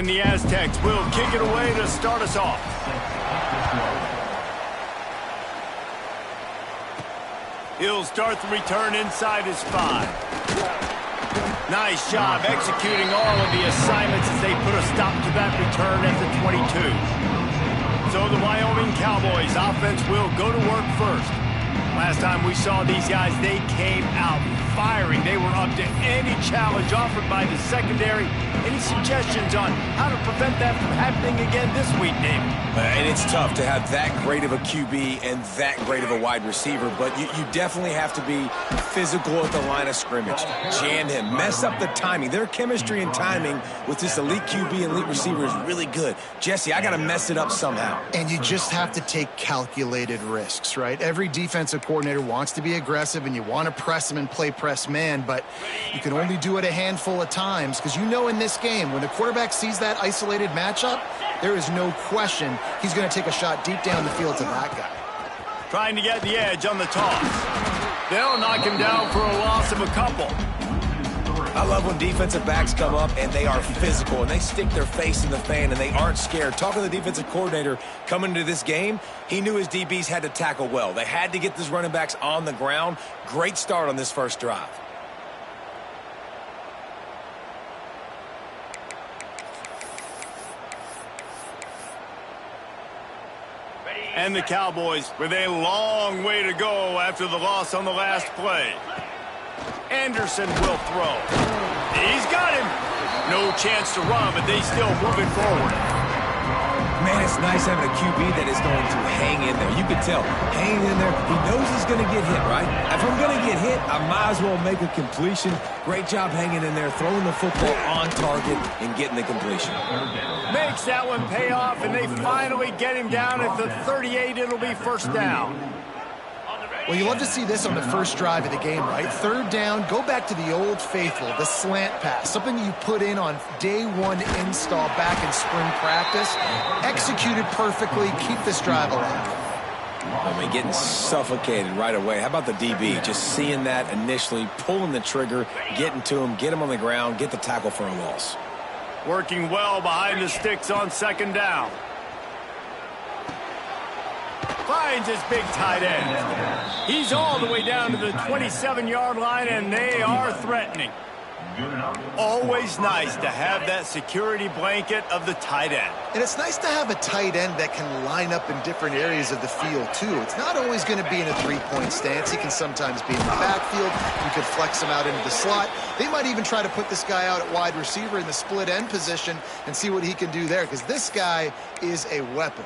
And the Aztecs will kick it away to start us off. He'll start the return inside his 5. Nice job executing all of the assignments as they put a stop to that return at the 22. So the Wyoming Cowboys offense will go to work first. Last time we saw these guys, they came out firing. They were up to any challenge offered by the secondary. Any suggestions on how to prevent that from happening again this week, David? And it's tough to have that great of a QB and that great of a wide receiver, but you definitely have to be physical at the line of scrimmage. Jam him, mess up the timing. Their chemistry and timing with this elite QB and elite receiver is really good. Jesse, I got to mess it up somehow. And you just have to take calculated risks, right? Every defensive coordinator wants to be aggressive, and you want to press them and play press man, but you can only do it a handful of times because you know in this game, when the quarterback sees that isolated matchup, there is no question he's going to take a shot deep down the field to that guy. Trying to get the edge on the toss. They'll knock him down for a loss of a couple. I love when defensive backs come up and they are physical and they stick their face in the fan and they aren't scared. Talking to the defensive coordinator coming into this game, he knew his DBs had to tackle well. They had to get these running backs on the ground. Great start on this first drive. And the Cowboys with a long way to go after the loss on the last play. Anderson will throw. He's got him. No chance to run, but they still moving forward. Man, it's nice having a QB that is going to hang in there. You can tell, hanging in there, he knows he's going to get hit, right? If I'm going to get hit, I might as well make a completion. Great job hanging in there, throwing the football on target and getting the completion. Makes that one pay off, and they finally get him down at the 38. It'll be first down. Well, you love to see this on the first drive of the game, right? Third down, go back to the old faithful, the slant pass, something you put in on day one install back in spring practice. Executed perfectly, keep this drive alive. I mean, getting suffocated right away. How about the DB? Just seeing that initially, pulling the trigger, getting to him, get him on the ground, get the tackle for a loss. Working well behind the sticks on second down. Finds his big tight end. He's all the way down to the 27-yard line, and they are threatening. Always nice to have that security blanket of the tight end. And it's nice to have a tight end that can line up in different areas of the field, too. It's not always going to be in a three-point stance. He can sometimes be in the backfield. You could flex him out into the slot. They might even try to put this guy out at wide receiver in the split end position and see what he can do there, because this guy is a weapon.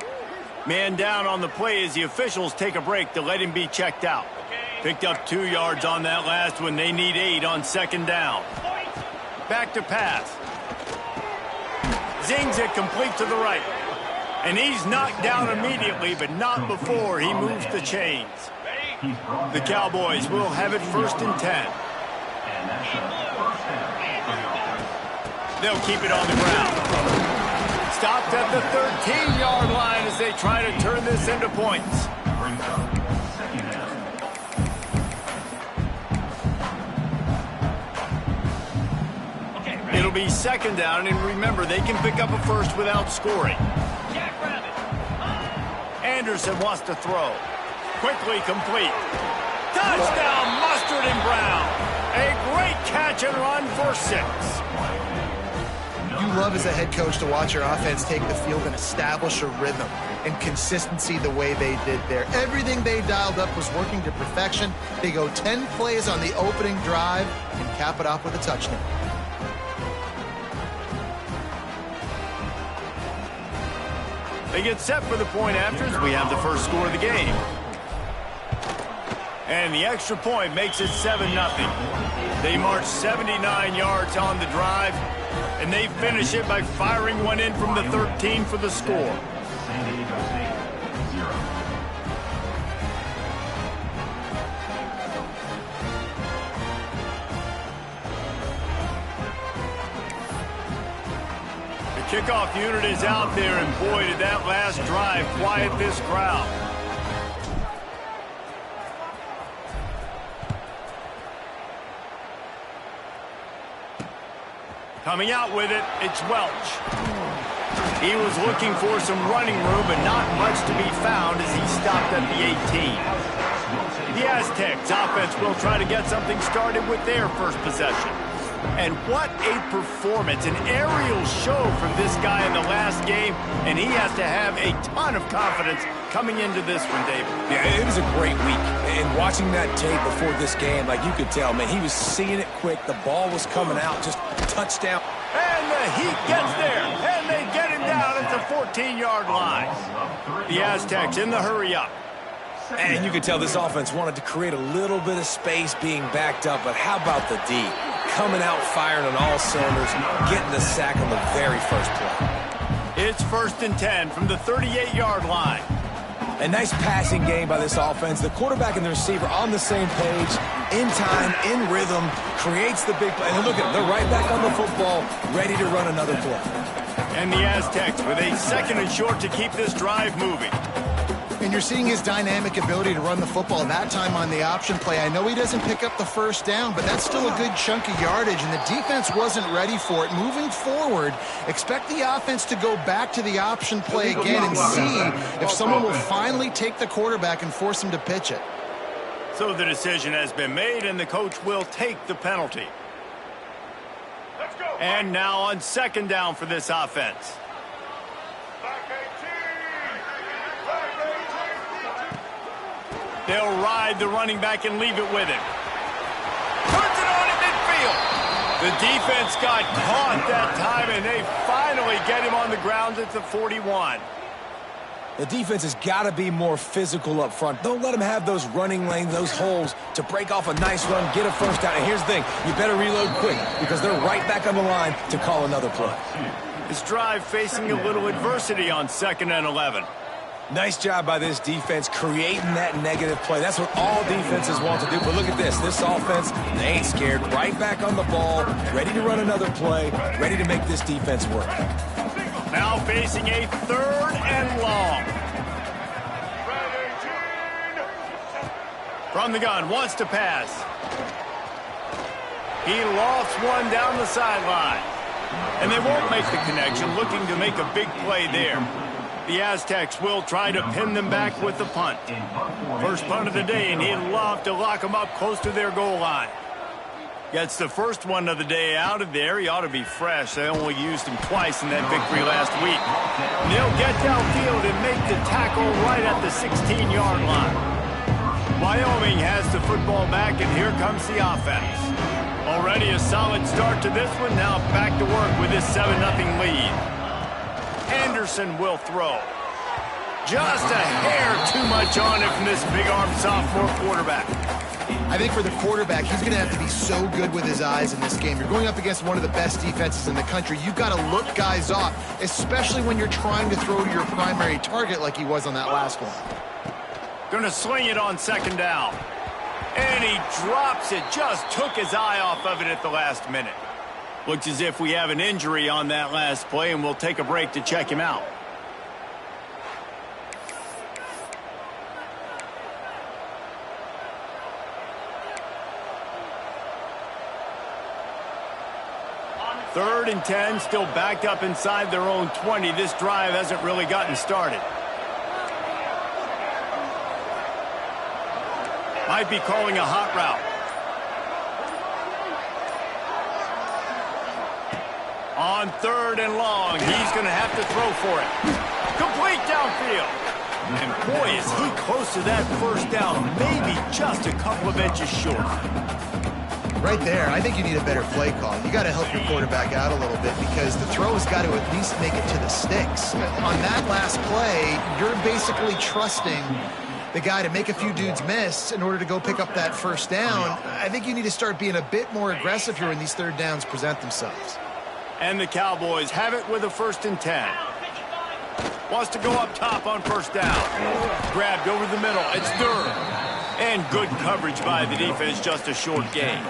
Man down on the play as the officials take a break to let him be checked out. Picked up 2 yards on that last one. They need 8 on second down. Back to pass. Zings it complete to the right. And he's knocked down immediately, but not before he moves the chains. The Cowboys will have it first and 10. They'll keep it on the ground. Stopped at the 13-yard line as they try to turn this into points. It'll be second down, and remember, they can pick up a first without scoring. Anderson wants to throw. Quickly complete. Touchdown, Mustard and Brown. A great catch and run for 6. You love as a head coach to watch your offense take the field and establish a rhythm and consistency the way they did there. Everything they dialed up was working to perfection. They go 10 plays on the opening drive and cap it off with a touchdown. They get set for the point after as we have the first score of the game. And the extra point makes it 7-0. They march 79 yards on the drive, and they finish it by firing one in from the 13 for the score. The kickoff unit is out there, and boy, did that last drive quiet this crowd. Coming out with it, it's Welch. He was looking for some running room, but not much to be found as he stopped at the 18. The Aztecs offense will try to get something started with their first possession. And what a performance, an aerial show from this guy in the last game, and he has to have a ton of confidence coming into this one, David. Yeah, it was a great week. And watching that tape before this game, like you could tell, man, he was seeing it quick. The ball was coming out, just touchdown. And the Heat gets there, and they get him down at the 14-yard line. The Aztecs in the hurry-up. And you could tell this offense wanted to create a little bit of space being backed up, but how about the D? Coming out firing on all cylinders, getting the sack on the very first play. It's 1st and 10 from the 38-yard line. A nice passing game by this offense. The quarterback and the receiver on the same page, in time, in rhythm, creates the big play. And look at them, they're right back on the football, ready to run another play. And the Aztecs with a 2nd and short to keep this drive moving. And you're seeing his dynamic ability to run the football, that time on the option play. I know he doesn't pick up the first down, but that's still a good chunk of yardage, and the defense wasn't ready for it. Moving forward, expect the offense to go back to the option play again and see if someone will finally take the quarterback and force him to pitch it. So the decision has been made, and the coach will take the penalty. And now on 2nd down for this offense. They'll ride the running back and leave it with him. Turns it on in midfield. The defense got caught that time, and they finally get him on the ground at the 41. The defense has got to be more physical up front. Don't let them have those running lanes, those holes to break off a nice run, get a first down. And here's the thing, you better reload quick because they're right back on the line to call another play. This drive facing a little adversity on 2nd and 11. Nice job by this defense creating that negative play. That's what all defenses want to do. But look at this. This offense, they ain't scared. Right back on the ball, ready to run another play, ready to make this defense work. Now facing a 3rd and long. From the gun, wants to pass. He lofts one down the sideline. And they won't make the connection, looking to make a big play there. The Aztecs will try to pin them back with the punt. First punt of the day, and he'd love to lock them up close to their goal line. Gets the first one of the day out of there. He ought to be fresh. They only used him twice in that victory last week. And they'll get downfield and make the tackle right at the 16-yard line. Wyoming has the football back, and here comes the offense. Already a solid start to this one. Now back to work with this 7-0 lead. Anderson will throw. Just a hair too much on it from this big-armed sophomore quarterback. I think for the quarterback, he's going to have to be so good with his eyes in this game. You're going up against one of the best defenses in the country. You've got to look guys off, especially when you're trying to throw to your primary target like he was on that last one. Going to sling it on 2nd down. And he drops it. Just took his eye off of it at the last minute. Looks as if we have an injury on that last play, and we'll take a break to check him out. Third and 10, still backed up inside their own 20. This drive hasn't really gotten started. Might be calling a hot route. On 3rd and long, he's going to have to throw for it. Complete downfield. And boy, is he close to that first down, maybe just a couple of inches short. Right there, I think you need a better play call. You got to help your quarterback out a little bit because the throw has got to at least make it to the sticks. On that last play, you're basically trusting the guy to make a few dudes miss in order to go pick up that first down. I think you need to start being a bit more aggressive here when these 3rd downs present themselves. And the Cowboys have it with a 1st and 10. Wants to go up top on 1st down. Grabbed over the middle. It's 3rd. And good coverage by the defense, just a short gain.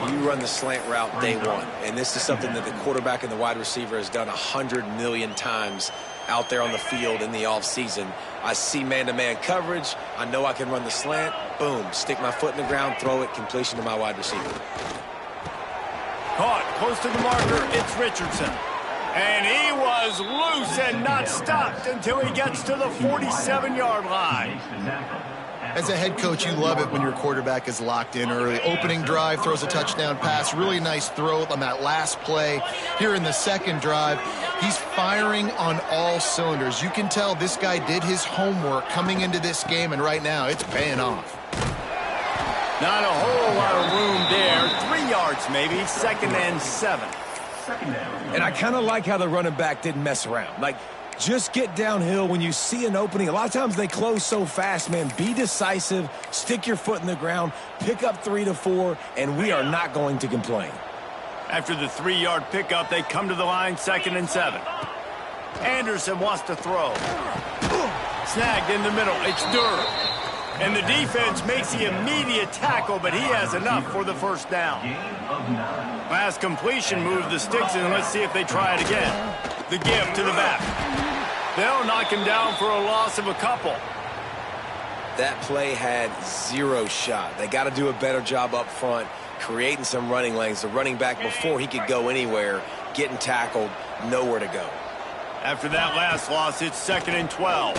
You run the slant route day one, and this is something that the quarterback and the wide receiver has done 100 million times out there on the field in the offseason. I see man-to-man coverage. I know I can run the slant. Boom, stick my foot in the ground, throw it, completion to my wide receiver. Caught close to the marker. It's Richardson. And he was loose and not stopped until he gets to the 47-yard line. As a head coach, you love it when your quarterback is locked in early. Opening drive, throws a touchdown pass, really nice throw on that last play. Here in the second drive, he's firing on all cylinders. You can tell this guy did his homework coming into this game, and right now it's paying off. Not a whole lot of room there. 3 yards maybe, 2nd and 7. And I kind of like how the running back didn't mess around. Like, just get downhill when you see an opening. A lot of times they close so fast, man. Be decisive, stick your foot in the ground, pick up 3 to 4, and we are not going to complain. After the 3-yard pickup, they come to the line, 2nd and 7. Anderson wants to throw. Snagged in the middle. It's Durr. And the defense makes the immediate tackle, but he has enough for the first down. Last completion moved the sticks, and let's see if they try it again. The give to the back. They'll knock him down for a loss of a couple. That play had 0 shot. They got to do a better job up front, creating some running lanes. The running back, before he could go anywhere, getting tackled, nowhere to go. After that last loss, it's 2nd and 12.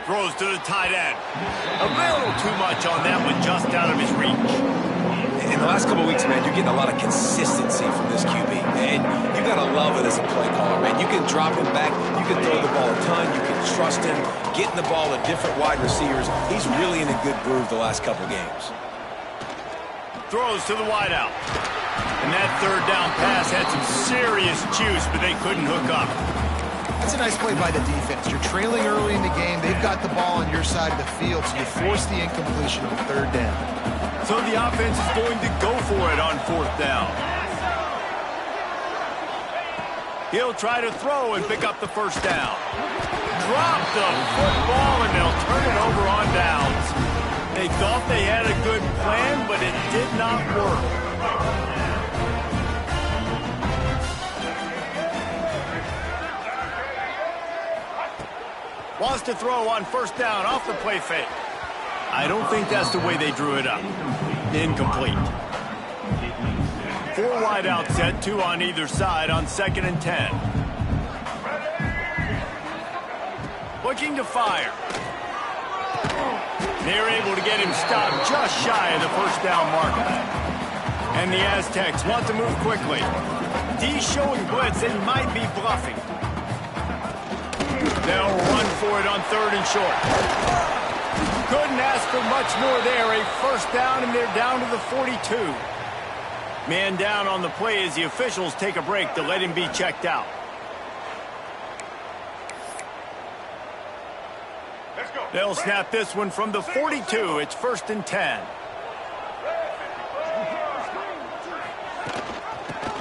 Throws to the tight end. A little too much on that one, just out of his reach. In the last couple of weeks, man, you're getting a lot of consistency from this QB. And you got to love it as a play caller, man. You can drop him back. You can throw the ball a ton. You can trust him. Getting the ball to different wide receivers. He's really in a good groove the last couple of games. Throws to the wideout. And that 3rd down pass had some serious juice, but they couldn't hook up. That's a nice play by the defense. You're trailing early in the game. They've got the ball on your side of the field, so you force the incompletion on 3rd down. So the offense is going to go for it on 4th down. He'll try to throw and pick up the first down. Drop the football, and they'll turn it over on downs. They thought they had a good plan, but it did not work. Wants to throw on 1st down off the play fake. I don't think that's the way they drew it up. Incomplete. 4 wide out set, 2 on either side on 2nd and 10. Looking to fire. They're able to get him stopped just shy of the 1st down marker. And the Aztecs want to move quickly. D showing blitz and might be bluffing. They'll run for it on 3rd and short. Couldn't ask for much more there. A 1st down, and they're down to the 42. Man down on the play as the officials take a break to let him be checked out. They'll snap this one from the 42. It's 1st and 10.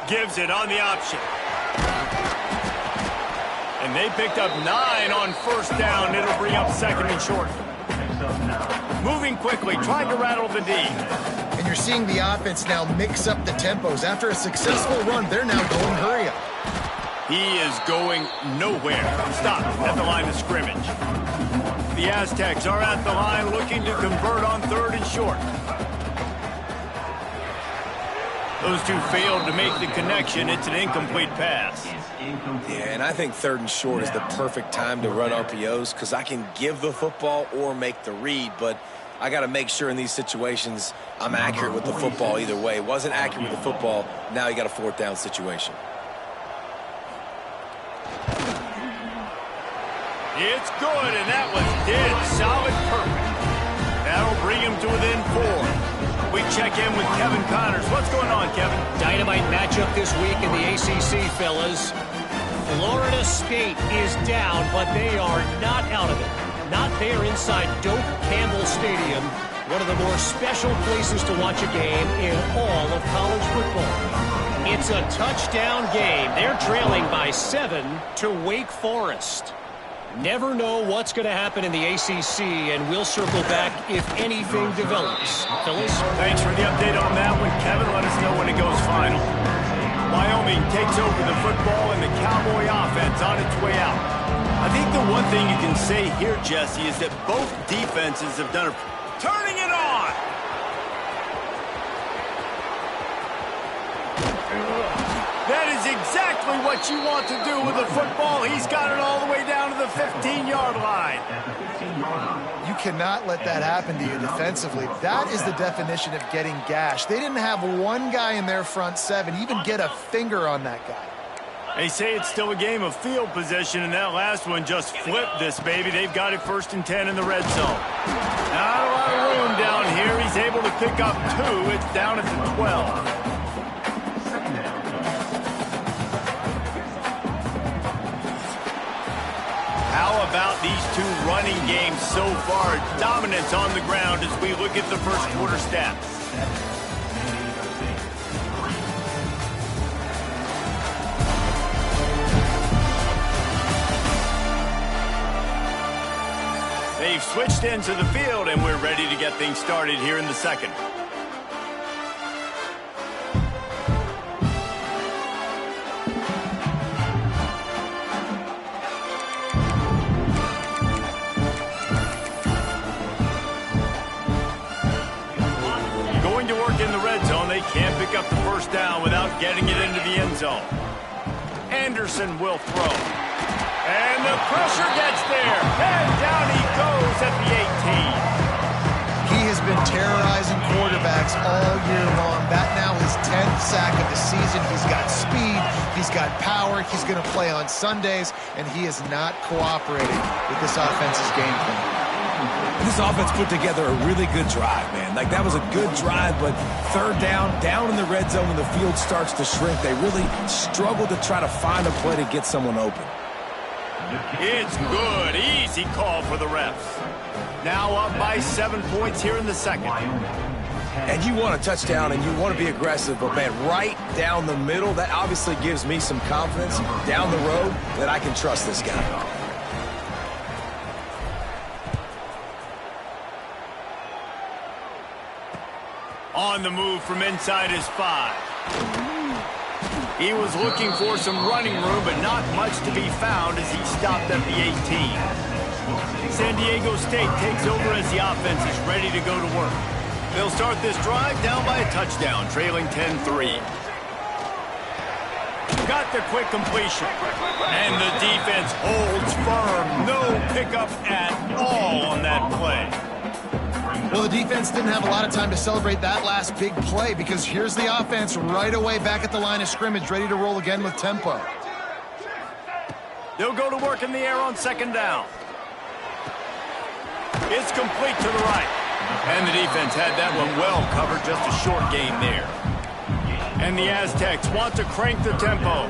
Gives it on the option. And they picked up 9 on 1st down. It'll bring up 2nd and short. Moving quickly, trying to rattle the D. And you're seeing the offense now mix up the tempos. After a successful run, they're now going hurry up. He is going nowhere. Stop at the line of scrimmage. The Aztecs are at the line looking to convert on 3rd and short. Those two failed to make the connection. It's an incomplete pass. Yeah, and I think 3rd and short is the perfect time to run RPOs because I can give the football or make the read, but I got to make sure in these situations I'm accurate with the football either way. Wasn't accurate with the football, now you got a 4th down situation. It's good, and that was dead solid perfect. That'll bring him to within 4. We check in with Kevin Connors. What's going on, Kevin? Dynamite matchup this week in the ACC, fellas. Florida State is down, but they are not out of it. Not there inside Doak Campbell Stadium, one of the more special places to watch a game in all of college football. It's a touchdown game. They're trailing by 7 to Wake Forest. Never know what's going to happen in the ACC, and we'll circle back if anything develops. Phyllis? Thanks for the update on that one, Kevin. Let us know when it goes final. Wyoming takes over the football, and the Cowboy offense on its way out. I think the one thing you can say here, Jesse, is that both defenses have done a... Turning it on! That is exactly what you want to do with the football. He's got it all the way down to the 15-yard line. You cannot let that happen to you defensively. That is the definition of getting gashed. They didn't have one guy in their front seven even get a finger on that guy. They say it's still a game of field position, and that last one just flipped this baby. They've got it 1st and 10 in the red zone. Not a lot of room down here. He's able to pick up 2. It's down at the 12. How about these two running games so far? Dominance on the ground as we look at the first quarter stats. They've switched into the field, and we're ready to get things started here in the second. Going to work in the red zone. They can't pick up the first down without getting it into the end zone. Anderson will throw. And the pressure gets there. And down he goes at the 18. He has been terrorizing quarterbacks all year long. That now his 10th sack of the season. He's got speed. He's got power. He's going to play on Sundays. And he is not cooperating with this offense's game plan. This offense put together a really good drive, man. Like, that was a good drive, but third down in the red zone when the field starts to shrink, they really struggled to try to find a play to get someone open. It's good. Easy call for the refs. Now up by 7 points here in the second. And you want a touchdown and you want to be aggressive, but, man, right down the middle, that obviously gives me some confidence down the road that I can trust this guy. On the move from inside his 5. He was looking for some running room, but not much to be found as he stopped at the 18. San Diego State takes over as the offense is ready to go to work. They'll start this drive down by a touchdown, trailing 10-3. Got the quick completion. And the defense holds firm. No pickup at all on that play. Well, the defense didn't have a lot of time to celebrate that last big play because here's the offense right away back at the line of scrimmage, ready to roll again with tempo. They'll go to work in the air on second down. It's complete to the right. And the defense had that one well covered, just a short gain there. And the Aztecs want to crank the tempo.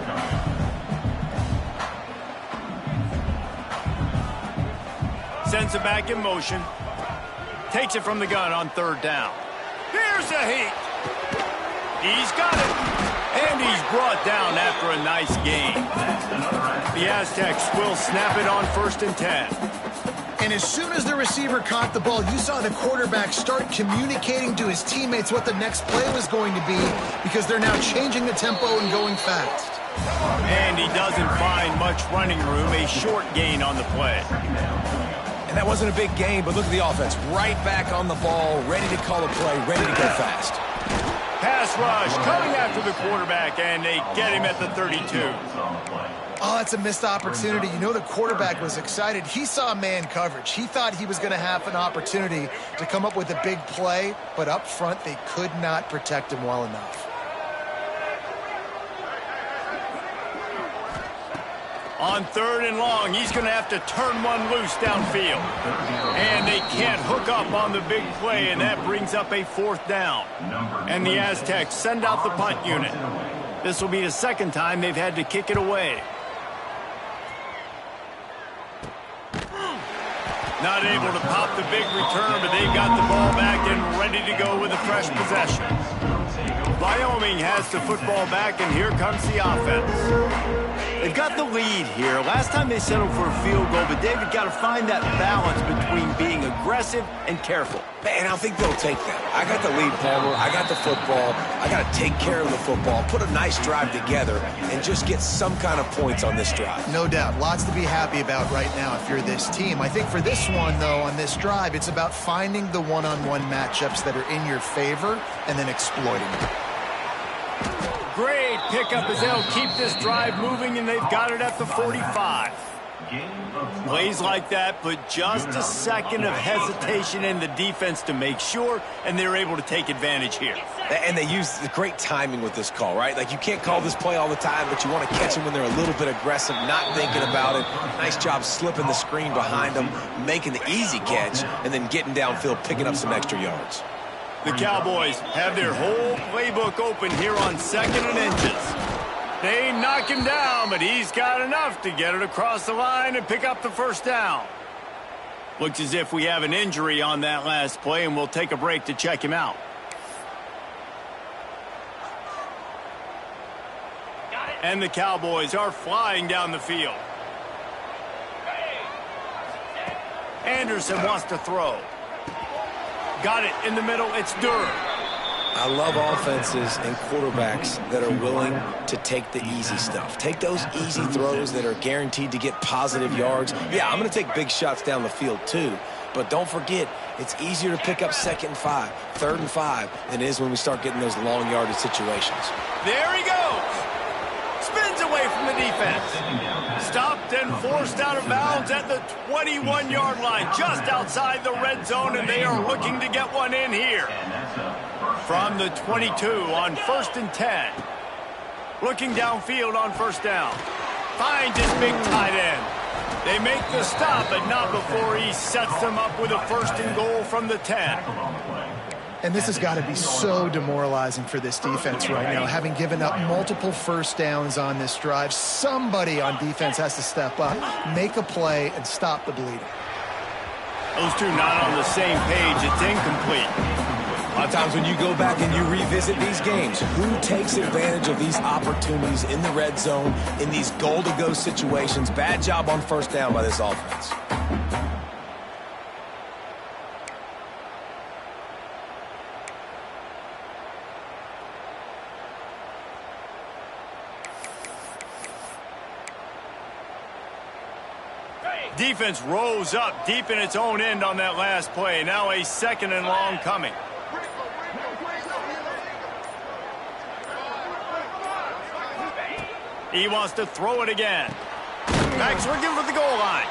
Sends it back in motion. Takes it from the gun on third down. Here's a heat. He's got it. And he's brought down after a nice gain. The Aztecs will snap it on 1st and 10. And as soon as the receiver caught the ball, you saw the quarterback start communicating to his teammates what the next play was going to be because they're now changing the tempo and going fast. And he doesn't find much running room, a short gain on the play. And that wasn't a big gain, but look at the offense. Right back on the ball, ready to call a play, ready to go fast. Pass rush coming after the quarterback, and they get him at the 32. Oh, that's a missed opportunity. You know the quarterback was excited. He saw man coverage. He thought he was going to have an opportunity to come up with a big play, but up front they could not protect him well enough. On third and long, he's going to have to turn one loose downfield. And they can't hook up on the big play, and that brings up a 4th down. And the Aztecs send out the punt unit. This will be the second time they've had to kick it away. Not able to pop the big return, but they've got the ball back and ready to go with a fresh possession. Wyoming has the football back, and here comes the offense. They've got the lead here. Last time they settled for a field goal, but David got to find that balance between being aggressive and careful. Man, I think they'll take that. I got the lead, Palmer. I got the football. I got to take care of the football, put a nice drive together, and just get some kind of points on this drive. No doubt. Lots to be happy about right now if you're this team. I think for this one, though, on this drive, it's about finding the one-on-one matchups that are in your favor and then exploiting them. Great pickup as they'll keep this drive moving, and they've got it at the 45. Plays like that put just a second of hesitation in the defense to make sure, and they're able to take advantage here. And they use the great timing with this call, right? Like, you can't call this play all the time, but you want to catch them when they're a little bit aggressive, not thinking about it. Nice job slipping the screen behind them, making the easy catch, and then getting downfield, picking up some extra yards. The Cowboys have their whole playbook open here on 2nd and inches. They knock him down, but he's got enough to get it across the line and pick up the first down. Looks as if we have an injury on that last play, and we'll take a break to check him out. And the Cowboys are flying down the field. Anderson wants to throw. Got it in the middle. It's Durham. I love offenses and quarterbacks that are willing to take the easy stuff. Take those easy throws that are guaranteed to get positive yards. Yeah, I'm going to take big shots down the field too. But don't forget, it's easier to pick up 2nd and 5, 3rd and 5 than it is when we start getting those long yardage situations. There he goes. Spins away from the defense. Stopped and forced out of bounds at the 21-yard line, just outside the red zone, and they are looking to get one in here. From the 22 on 1st and 10. Looking downfield on 1st down. Finds his big tight end. They make the stop, but not before he sets them up with a 1st and goal from the 10. And this has got to be so demoralizing for this defense right now. Having given up multiple 1st downs on this drive, somebody on defense has to step up, make a play, and stop the bleeding. Those two not on the same page. It's incomplete. A lot of times when you go back and you revisit these games, who takes advantage of these opportunities in the red zone, in these goal-to-go situations? Bad job on 1st down by this offense. Defense rose up deep in its own end on that last play. Now a 2nd and long coming. He wants to throw it again. Max looking for the goal line.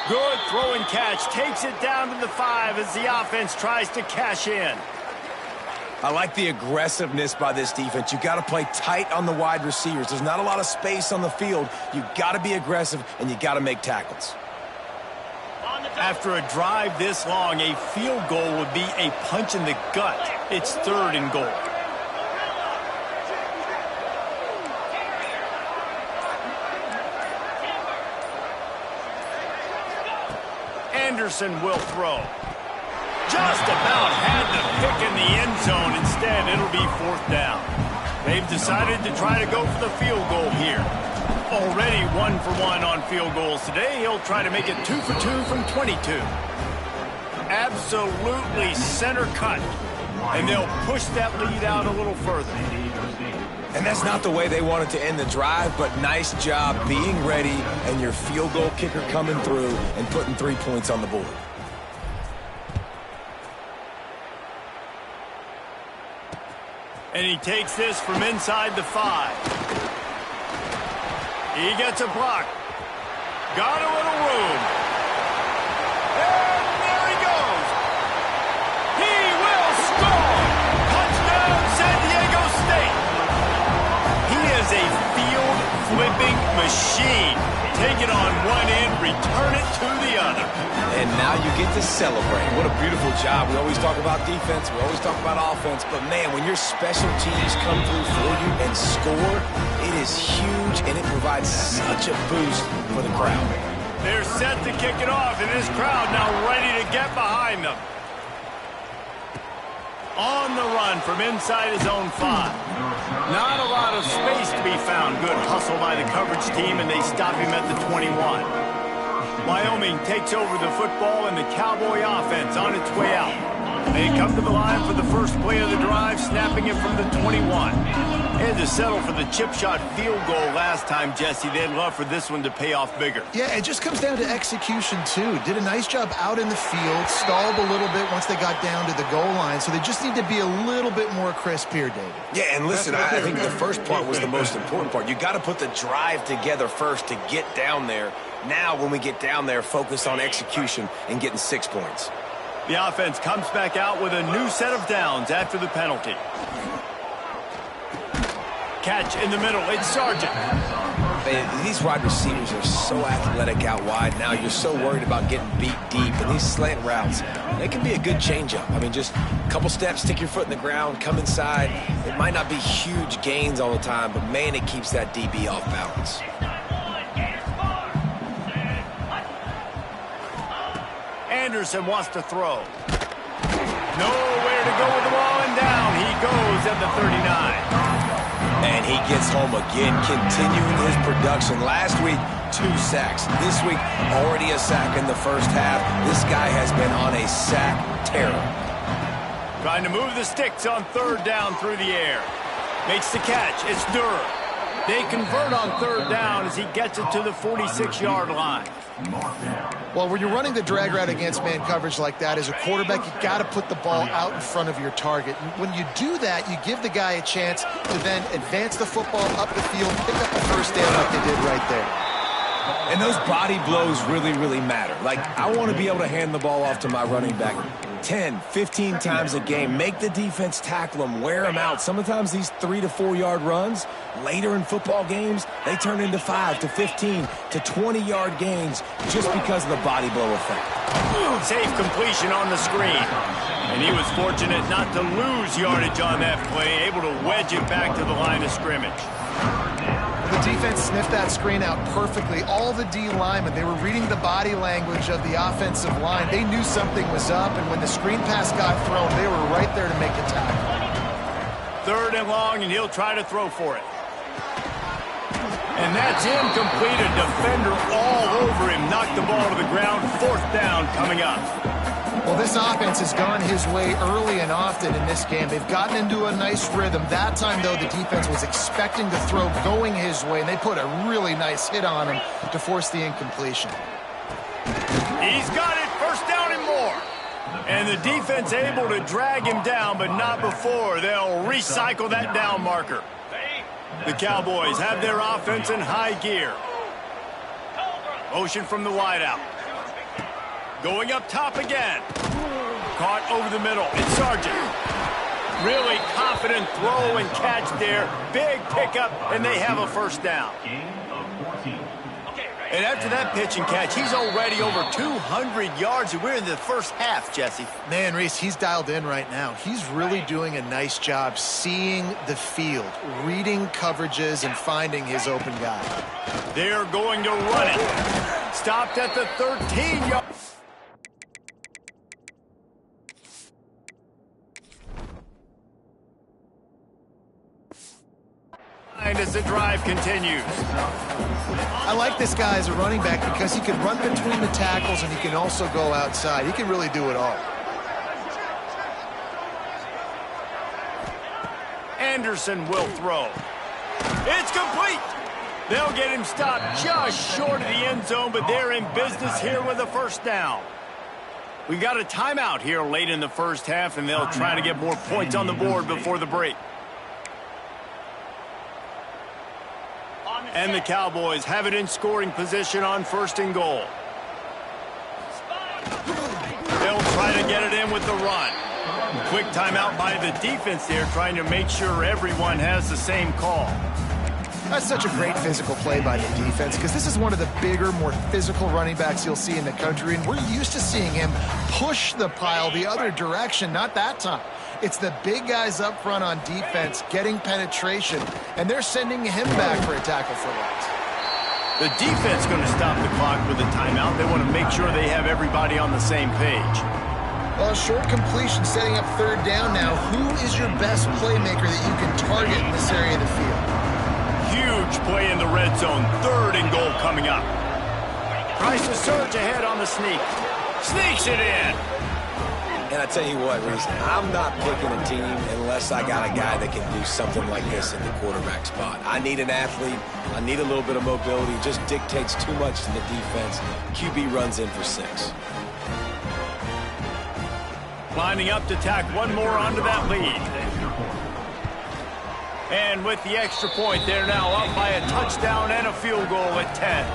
Good throw and catch. Takes it down to the 5 as the offense tries to cash in. I like the aggressiveness by this defense. You got to play tight on the wide receivers. There's not a lot of space on the field. You got to be aggressive, and you got to make tackles. After a drive this long, a field goal would be a punch in the gut. It's 3rd and goal. Anderson will throw. Just about had the pick in the end zone. Instead, it'll be 4th down. They've decided to try to go for the field goal here. Already 1 for 1 on field goals today. He'll try to make it 2 for 2 from 22. Absolutely center cut. And they'll push that lead out a little further. And that's not the way they wanted to end the drive, but nice job being ready and your field goal kicker coming through and putting 3 points on the board. And he takes this from inside the 5. He gets a block. Got a little room. And there he goes. He will score. Touchdown, San Diego State. He is a field-flipping machine. Take it on one end, return it to the other. And now you get to celebrate. What a beautiful job. We always talk about defense. We always talk about offense. But, man, when your special teams come through for you and score, it is huge, and it provides such a boost for the crowd. They're set to kick it off, and this crowd now ready to get behind them. On the run from inside his own 5. Not a lot of space to be found. Good hustle by the coverage team, and they stop him at the 21. Wyoming takes over the football, and the Cowboy offense on its way out. They come to the line for the first play of the drive, snapping it from the 21. They had to settle for the chip shot field goal last time, Jesse. They'd love for this one to pay off bigger. Yeah, it just comes down to execution, too. Did a nice job out in the field, stalled a little bit once they got down to the goal line, so they just need to be a little bit more crisp here, David. Yeah, and listen, I think the first part was the most important part. You got to put the drive together first to get down there. Now, when we get down there, focus on execution and getting 6 points. The offense comes back out with a new set of downs after the penalty. Catch in the middle. It's Sargent. Man, these wide receivers are so athletic out wide now. You're so worried about getting beat deep. And these slant routes, they can be a good changeup. I mean, just a couple steps, stick your foot in the ground, come inside. It might not be huge gains all the time, but, man, it keeps that DB off balance. Anderson wants to throw. Nowhere to go with the ball, and down he goes at the 39. And he gets home again, continuing his production. Last week, 2 sacks. This week, already a sack in the first half. This guy has been on a sack terror. Trying to move the sticks on 3rd down through the air. Makes the catch. It's Durham. They convert on 3rd down as he gets it to the 46-yard line. Well, when you're running the drag route against man coverage like that, as a quarterback, you got to put the ball out in front of your target. And when you do that, you give the guy a chance to then advance the football up the field, pick up the first down like they did right there. And those body blows really, really matter. Like, I want to be able to hand the ball off to my running back 10, 15 times a game. Make the defense tackle them, wear them out. Sometimes these 3 to 4 yard runs, later in football games, they turn into 5 to 15 to 20-yard gains just because of the body blow effect. Safe completion on the screen. And he was fortunate not to lose yardage on that play, able to wedge it back to the line of scrimmage. The defense sniffed that screen out perfectly. All the D linemen, they were reading the body language of the offensive line. They knew something was up, and when the screen pass got thrown, they were right there to make the tackle. 3rd and long, and he'll try to throw for it. And that's incomplete. A defender all over him. Knocked the ball to the ground. 4th down coming up. Well, this offense has gone his way early and often in this game. They've gotten into a nice rhythm. That time, though, the defense was expecting the throw going his way, and they put a really nice hit on him to force the incompletion. He's got it. 1st down and more. And the defense able to drag him down, but not before. They'll recycle that down marker. The Cowboys have their offense in high gear. Motion from the wideout. Going up top again. Caught over the middle. It's Sargent. Really confident throw and catch there. Big pickup, and they have a 1st down. And after that pitch and catch, he's already over 200 yards, and we're in the first half, Jesse. Man, Reese, he's dialed in right now. He's really doing a nice job seeing the field, reading coverages, and finding his open guy. They're going to run it. Stopped at the 13-yard. As the drive continues. I like this guy as a running back because he can run between the tackles and he can also go outside. He can really do it all. Anderson will throw. It's complete. They'll get him stopped just short of the end zone, but they're in business here with a 1st down. We got a timeout here late in the first half, and they'll try to get more points on the board before the break. And the Cowboys have it in scoring position on 1st and goal. They'll try to get it in with the run. Quick timeout by the defense there, trying to make sure everyone has the same call. That's such a great physical play by the defense because this is one of the bigger, more physical running backs you'll see in the country, and we're used to seeing him push the pile the other direction, not that time. It's the big guys up front on defense getting penetration, and they're sending him back for a tackle for loss. The defense going to stop the clock with a timeout. They want to make sure they have everybody on the same page. Well, short completion setting up 3rd down now. Who is your best playmaker that you can target in this area of the field? Huge play in the red zone. 3rd and goal coming up. Tries to surge ahead on the sneak. Sneaks it in. And I tell you what, Reese, I'm not picking a team unless I got a guy that can do something like this in the quarterback spot. I need an athlete. I need a little bit of mobility. It just dictates too much to the defense. QB runs in for 6. Lining up to tack one more onto that lead. And with the extra point, they're now up by a touchdown and a field goal at 10.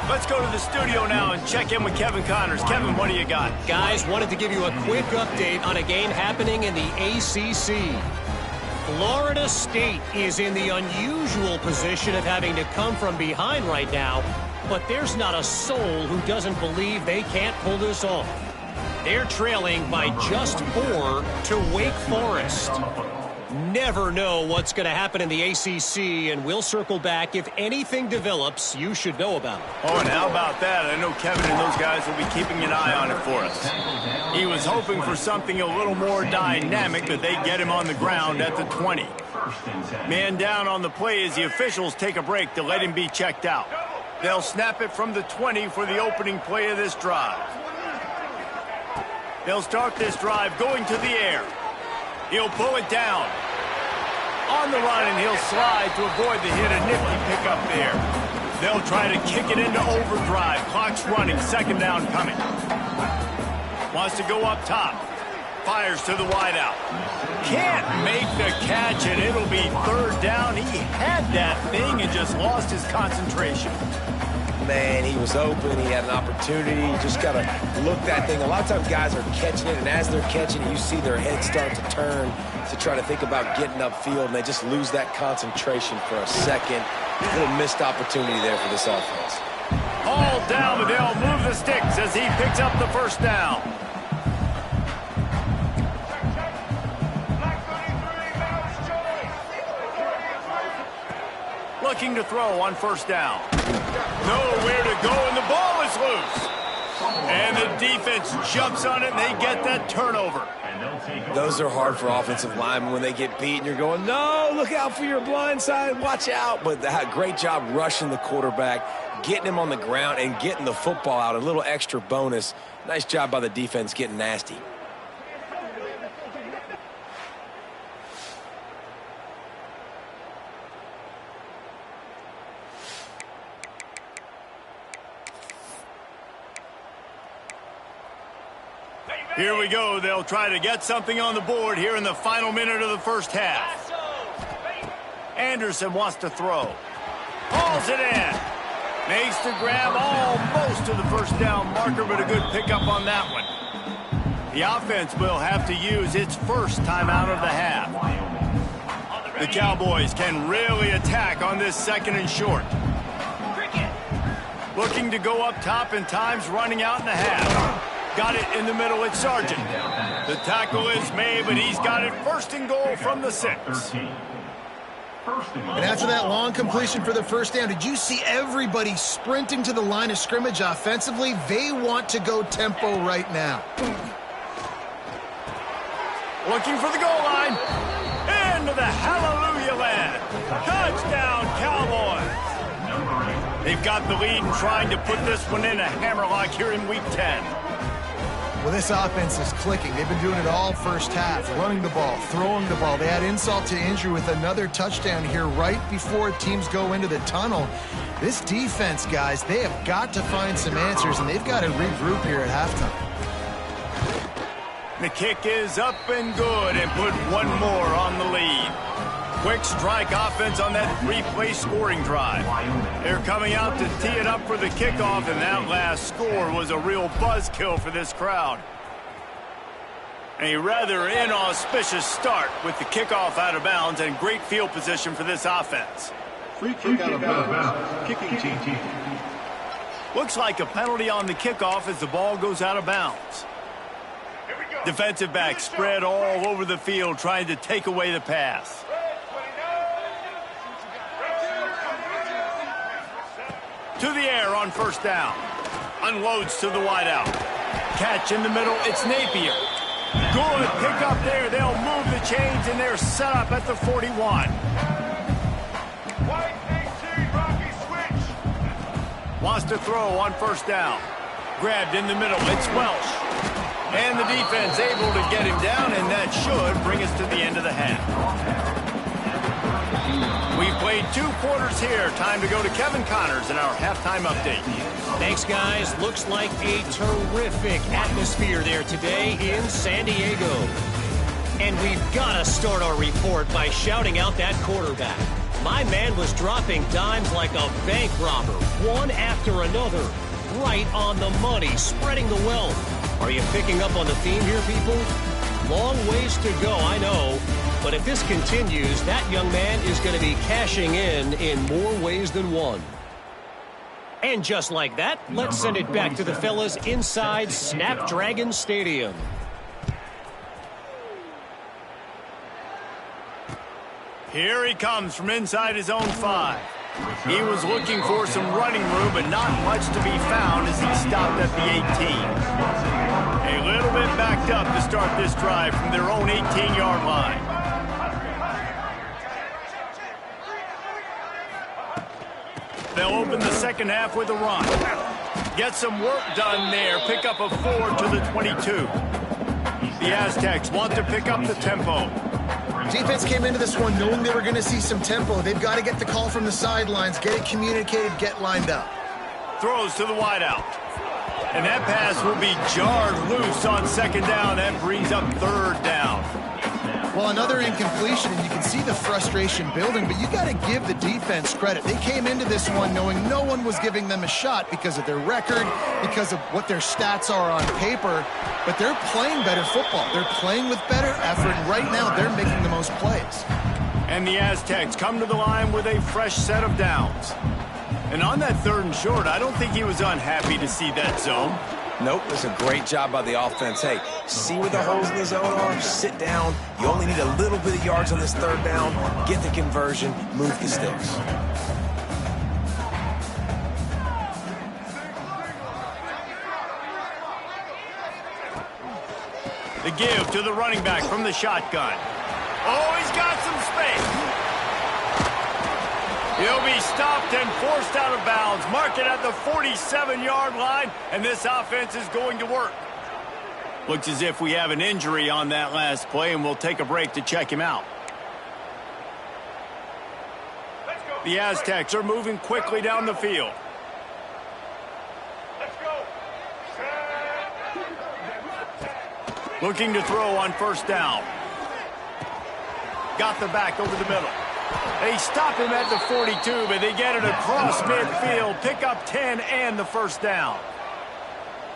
Let's go to the studio now and check in with Kevin Connors. Kevin, what do you got? Guys, wanted to give you a quick update on a game happening in the ACC. Florida State is in the unusual position of having to come from behind right now, but there's not a soul who doesn't believe they can't pull this off. They're trailing by just 4 to Wake Forest. Never know what's going to happen in the ACC, and we'll circle back. If anything develops, you should know about it. Oh, and how about that? I know Kevin and those guys will be keeping an eye on it for us. He was hoping for something a little more dynamic, but they get him on the ground at the 20. Man down on the play as the officials take a break to let him be checked out. They'll snap it from the 20 for the opening play of this drive. They'll start this drive going to the air. He'll pull it down. On the run, and he'll slide to avoid the hit. A nifty pickup there. They'll try to kick it into overdrive. Clock's running. Second down coming. Wants to go up top. Fires to the wideout. Can't make the catch, and it'll be third down. He had that thing and just lost his concentration. Man, he was open. He had an opportunity. You just got to look that thing. A lot of times guys are catching it, and as they're catching it, you see their head start to turn to try to think about getting upfield, and they just lose that concentration for a second. A little missed opportunity there for this offense. All down, but they'll move the sticks as he picks up the first down. Looking to throw on first down. Nowhere to go, and the ball is loose. And the defense jumps on it, and they get that turnover. Those are hard for offensive linemen when they get beat, and you're going, no, look out for your blind side, watch out. But great job rushing the quarterback, getting him on the ground, and getting the football out. A little extra bonus. Nice job by the defense getting nasty. Here we go. They'll try to get something on the board here in the final minute of the first half. Anderson wants to throw. Hauls it in. Makes the grab almost to the first down marker, but a good pickup on that one. The offense will have to use its first timeout of the half. The Cowboys can really attack on this second and short. Looking to go up top, and time's running out in the half. Got it in the middle. It's Sargent. The tackle is made, but he's got it first and goal from the 6. And after that long completion for the first down, did you see everybody sprinting to the line of scrimmage offensively? They want to go tempo right now. Looking for the goal line. Into the hallelujah land. Touchdown, Cowboys. They've got the lead and trying to put this one in a hammerlock here in Week 10. Well, this offense is clicking. They've been doing it all first half, running the ball, throwing the ball. They had insult to injury with another touchdown here right before teams go into the tunnel. This defense, guys, they have got to find some answers, and they've got to regroup here at halftime. The kick is up and good, and put one more on the lead. Quick strike offense on that 3-play scoring drive. They're coming out to tee it up for the kickoff, and that last score was a real buzzkill for this crowd. A rather inauspicious start with the kickoff out of bounds, and great field position for this offense. Free kick out of bounds. Kicking team. Looks like a penalty on the kickoff as the ball goes out of bounds. Defensive back spread all over the field trying to take away the pass. To the air on first down. Unloads to the wideout. Catch in the middle. It's Napier. Good pick up there. They'll move the chains, and they're set up at the 41. Wants to throw on first down. Grabbed in the middle. It's Welsh. And the defense able to get him down, and that should bring us to the end of the half. We've played 2 quarters here. Time to go to Kevin Connors in our halftime update. Thanks, guys. Looks like a terrific atmosphere there today in San Diego. And we've got to start our report by shouting out that quarterback. My man was dropping dimes like a bank robber, one after another, right on the money, spreading the wealth. Are you picking up on the theme here, people? Long ways to go, I know. But if this continues, that young man is going to be cashing in more ways than one. And just like that, let's send it back to the fellas inside Snapdragon Stadium. Here he comes from inside his own 5. He was looking for some running room, but not much to be found as he stopped at the 18. A little bit backed up to start this drive from their own 18-yard line. They'll open the second half with a run. Get some work done there. Pick up a 4 to the 22. The Aztecs want to pick up the tempo. Defense came into this one knowing they were going to see some tempo. They've got to get the call from the sidelines, get it communicated, get lined up. Throws to the wideout. And that pass will be jarred loose on second down. That brings up third down. Well, another incompletion, and you can see the frustration building, but you got to give the defense credit. They came into this one knowing no one was giving them a shot because of their record, because of what their stats are on paper, but they're playing better football. They're playing with better effort, and right now they're making the most plays. And the Aztecs come to the line with a fresh set of downs. And on that 3rd and short, I don't think he was unhappy to see that zone. Nope, it's a great job by the offense. Hey, see where the holes in the zone are? Sit down. You only need a little bit of yards on this 3rd down. Get the conversion. Move the sticks. The give to the running back from the shotgun. Oh, he's got some space. He'll be stopped and forced out of bounds. Mark it at the 47-yard line, and this offense is going to work. Looks as if we have an injury on that last play, and we'll take a break to check him out. The Aztecs are moving quickly down the field. Looking to throw on 1st down. Got the back over the middle. They stop him at the 42, but they get it across midfield, pick up 10 and the 1st down.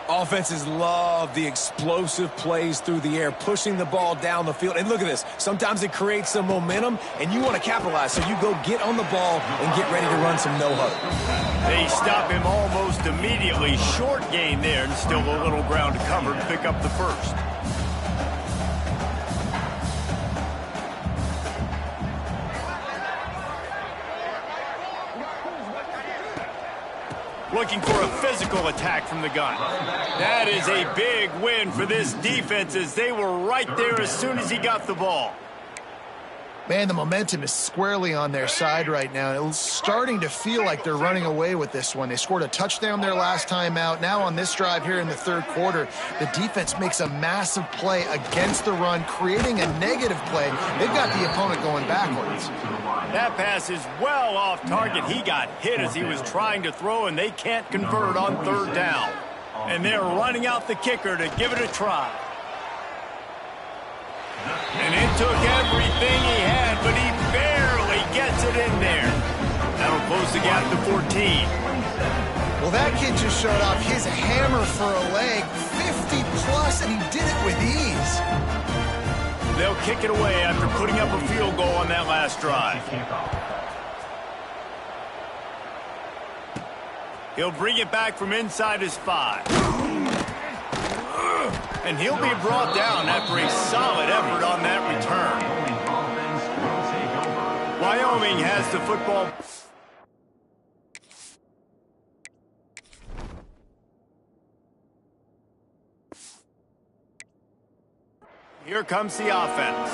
Offenses love the explosive plays through the air, pushing the ball down the field. And look at this. Sometimes it creates some momentum, and you want to capitalize. So you go get on the ball and get ready to run some no-huddle. They stop him almost immediately. Short gain there, and still a little ground to cover to pick up the 1st. Looking for a physical attack from the gun. That is a big win for this defense as they were right there as soon as he got the ball. Man, the momentum is squarely on their side right now. It's starting to feel like they're running away with this one. They scored a touchdown their last time out. Now on this drive here in the 3rd quarter, the defense makes a massive play against the run, creating a negative play. They've got the opponent going backwards. That pass is well off target. He got hit as he was trying to throw, and they can't convert on 3rd down. And they're running out the kicker to give it a try. And it took everything he had, but he barely gets it in there. That'll close the gap to 14. Well, that kid just showed off his hammer for a leg, 50-plus, and he did it with ease. They'll kick it away after putting up a field goal on that last drive. He'll bring it back from inside his 5. And he'll be brought down after a solid effort on that return. Wyoming has the football. Here comes the offense.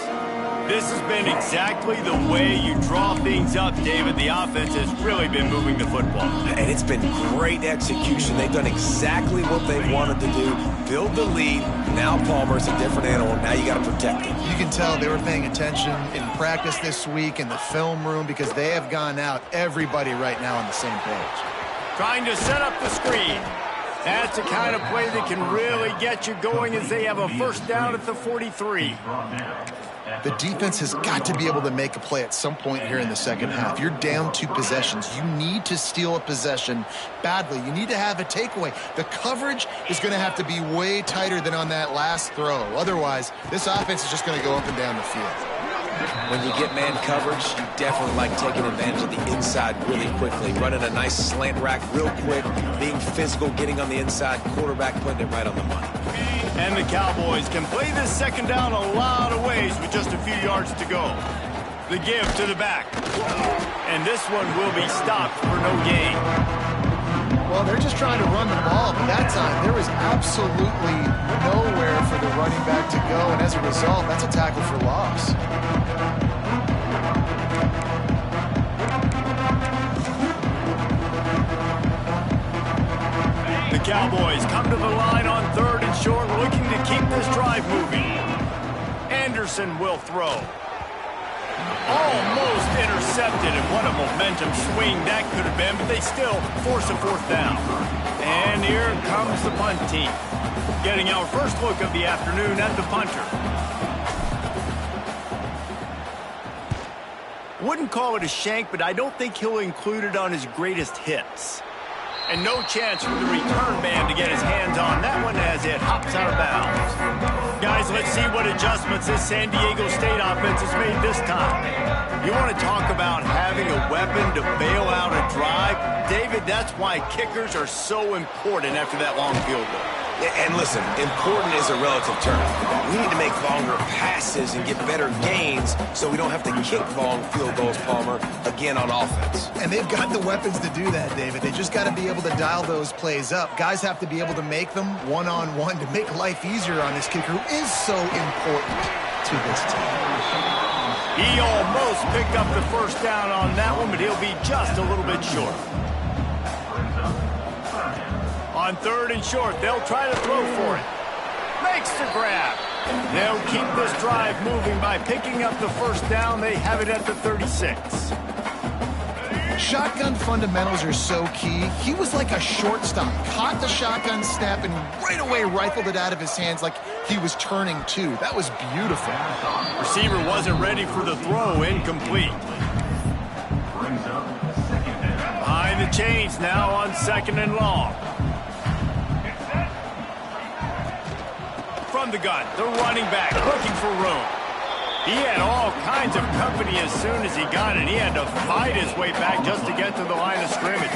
This has been exactly the way you draw things up, David. The offense has really been moving the football. And it's been great execution. They've done exactly what they wanted to do. Build the lead. Now Palmer's a different animal. Now you got to protect him. You can tell they were paying attention in practice this week in the film room because they have gone out, everybody right now on the same page. Trying to set up the screen. That's the kind of play that can really get you going as they have a first down at the 43. The defense has got to be able to make a play at some point here in the second half. You're down 2 possessions. You need to steal a possession badly. You need to have a takeaway. The coverage is going to have to be way tighter than on that last throw. Otherwise, this offense is just going to go up and down the field. When you get man coverage, you definitely like taking advantage of the inside really quickly. Running a nice slant rack real quick, being physical, getting on the inside, quarterback putting it right on the money. And the Cowboys can play this second down a lot of ways with just a few yards to go. The give to the back. And this one will be stopped for no gain. Well, they're just trying to run the ball, but that time there was absolutely nowhere for the running back to go, and as a result, that's a tackle for loss. The Cowboys come to the line on 3rd and short, looking to keep this drive moving. Anderson will throw. Almost intercepted, and what a momentum swing that could have been, but they still force a 4th down. And here comes the punt team, getting our first look of the afternoon at the punter. Wouldn't call it a shank, but I don't think he'll include it on his greatest hits. And no chance for the return man to get his hands on that one as it hops out of bounds. Guys, let's see what adjustments this San Diego State offense has made this time. You want to talk about having a weapon to bail out a drive? David, that's why kickers are so important after that long field goal. And listen, important is a relative term. We need to make longer passes and get better gains so we don't have to kick long field goals, Palmer, again on offense. And they've got the weapons to do that, David. They just got to be able to dial those plays up. Guys have to be able to make them one-on-one to make life easier on this kicker who is so important to this team. He almost picked up the first down on that one, but he'll be just a little bit short. On 3rd and short, they'll try to throw for it. Makes the grab. They'll keep this drive moving by picking up the first down. They have it at the 36. Shotgun fundamentals are so key. He was like a shortstop. Caught the shotgun snap and right away rifled it out of his hands like he was turning too. That was beautiful. Receiver wasn't ready for the throw. Incomplete. Behind the chains now on 2nd and long. From the gun, the running back looking for room. He had all kinds of company as soon as he got it. He had to fight his way back just to get to the line of scrimmage.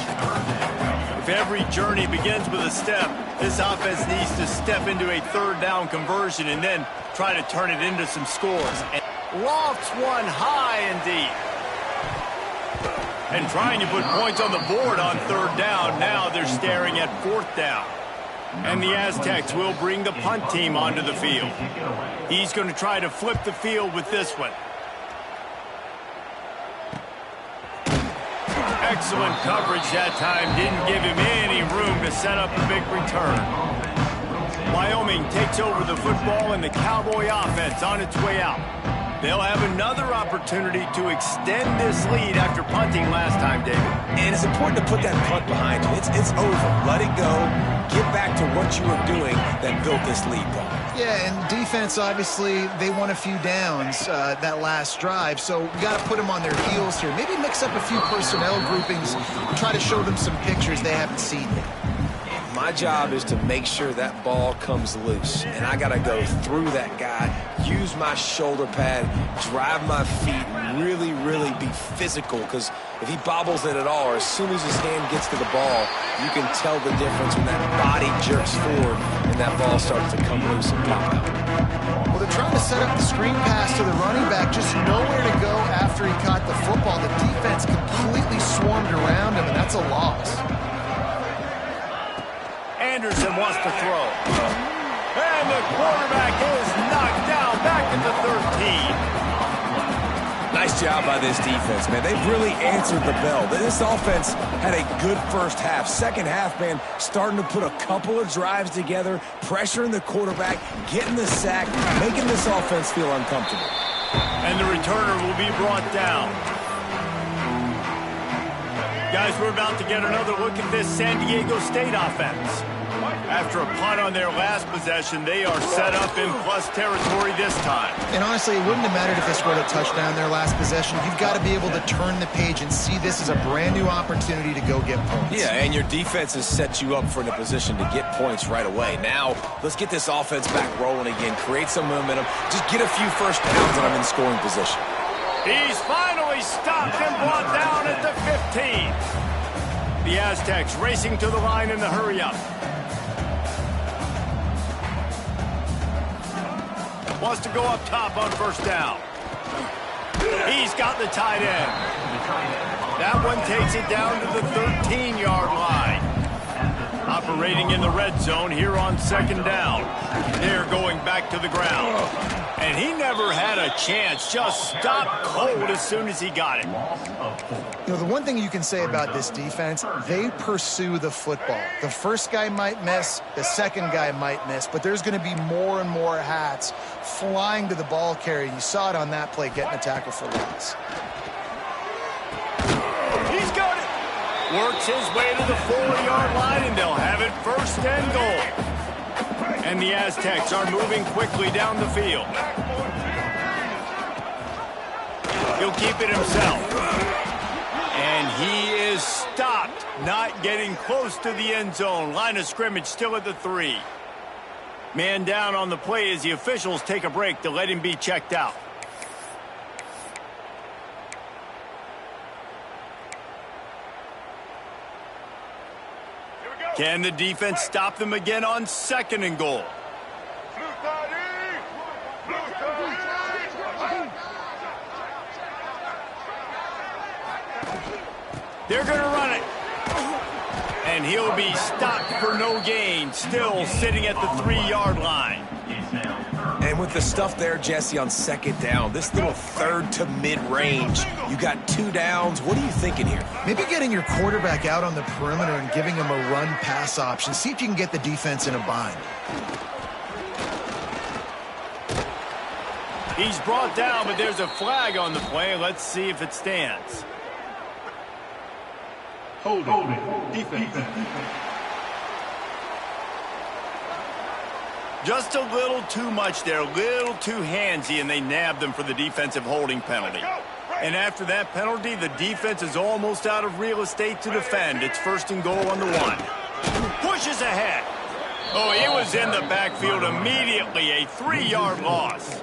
If every journey begins with a step, this offense needs to step into a 3rd down conversion and then try to turn it into some scores. And lofts one high and deep. And trying to put points on the board on 3rd down. Now they're staring at 4th down. And the Aztecs will bring the punt team onto the field. He's going to try to flip the field with this one. Excellent coverage that time. Didn't give him any room to set up a big return. Wyoming takes over the football and the Cowboy offense on its way out. They'll have another opportunity to extend this lead after punting last time, David. And it's important to put that punt behind you. It's over. Let it go. Get back to what you were doing that built this lead, Paul. Yeah, and defense, obviously, they won a few downs that last drive, so we got to put them on their heels here. Maybe mix up a few personnel groupings and try to show them some pictures they haven't seen yet. My job is to make sure that ball comes loose, and I got to go through that guy, use my shoulder pad, drive my feet, really, really be physical, because if he bobbles it at all, or as soon as his hand gets to the ball, you can tell the difference when that body jerks forward and that ball starts to come loose and pop out. Well, they're trying to set up the screen pass to the running back, just nowhere to go after he caught the football. The defense completely swarmed around him, and that's a loss. Anderson wants to throw. And the quarterback is knocked down back at the 13. Nice job by this defense, man. They've really answered the bell. This offense had a good first half. Second half, man, starting to put a couple of drives together, pressuring the quarterback, getting the sack, making this offense feel uncomfortable. And the returner will be brought down. Guys, we're about to get another look at this San Diego State offense. After a punt on their last possession, they are set up in plus territory this time. And honestly, it wouldn't have mattered if they scored a touchdown their last possession. You've got to be able to turn the page and see this as a brand new opportunity to go get points. Yeah, and your defense has set you up for a position to get points right away. Now, let's get this offense back rolling again, create some momentum, just get a few first downs and I'm in scoring position. He's finally stopped and brought down at the 15. The Aztecs racing to the line in the hurry-up. Wants to go up top on first down. He's got the tight end. That one takes it down to the 13-yard line. Operating in the red zone here on second down. They're going back to the ground. And he never had a chance. Just stopped cold as soon as he got it. You know, the one thing you can say about this defense, they pursue the football. The first guy might miss, the second guy might miss, but there's going to be more and more hats flying to the ball carrier. You saw it on that play, getting a tackle for loss. He's got it. Works his way to the 4-yard line, and they'll have it first and goal. And the Aztecs are moving quickly down the field. He'll keep it himself. And he is stopped, not getting close to the end zone. Line of scrimmage still at the 3. Man down on the play as the officials take a break to let him be checked out. Can the defense stop them again on second and goal? They're going to run it. And he'll be stopped for no gain, still sitting at the 3-yard line. And with the stuff there, Jesse, on second down, this little third to mid-range, you got 2 downs. What are you thinking here? Maybe getting your quarterback out on the perimeter and giving him a run-pass option. See if you can get the defense in a bind. He's brought down, but there's a flag on the play. Let's see if it stands. Hold it. Defense. Just a little too much there, a little too handsy, and they nabbed them for the defensive holding penalty. And after that penalty, the defense is almost out of real estate to defend. It's first and goal on the 1. Pushes ahead. Oh, he was in the backfield immediately, a 3-yard loss.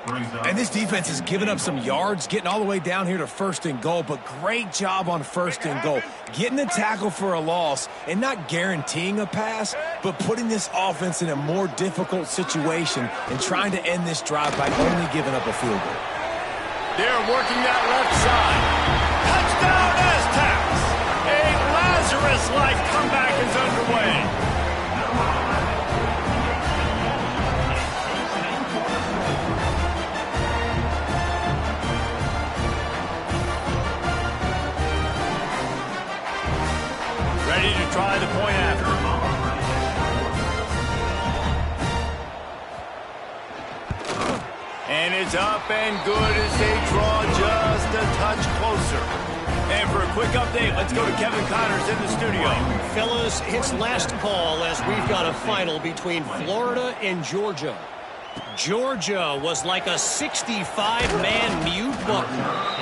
And this defense has given up some yards, getting all the way down here to first and goal, but great job on first and goal. Getting the tackle for a loss and not guaranteeing a pass, but putting this offense in a more difficult situation and trying to end this drive by only giving up a field goal. They're working that left side. Touchdown, Aztecs! A Lazarus-like comeback is underway. Ready to try the point after. And it's up and good as they draw just a touch closer. And for a quick update, let's go to Kevin Connors in the studio. Fellas, it's last call as we've got a final between Florida and Georgia. Georgia was like a 65-man mute button.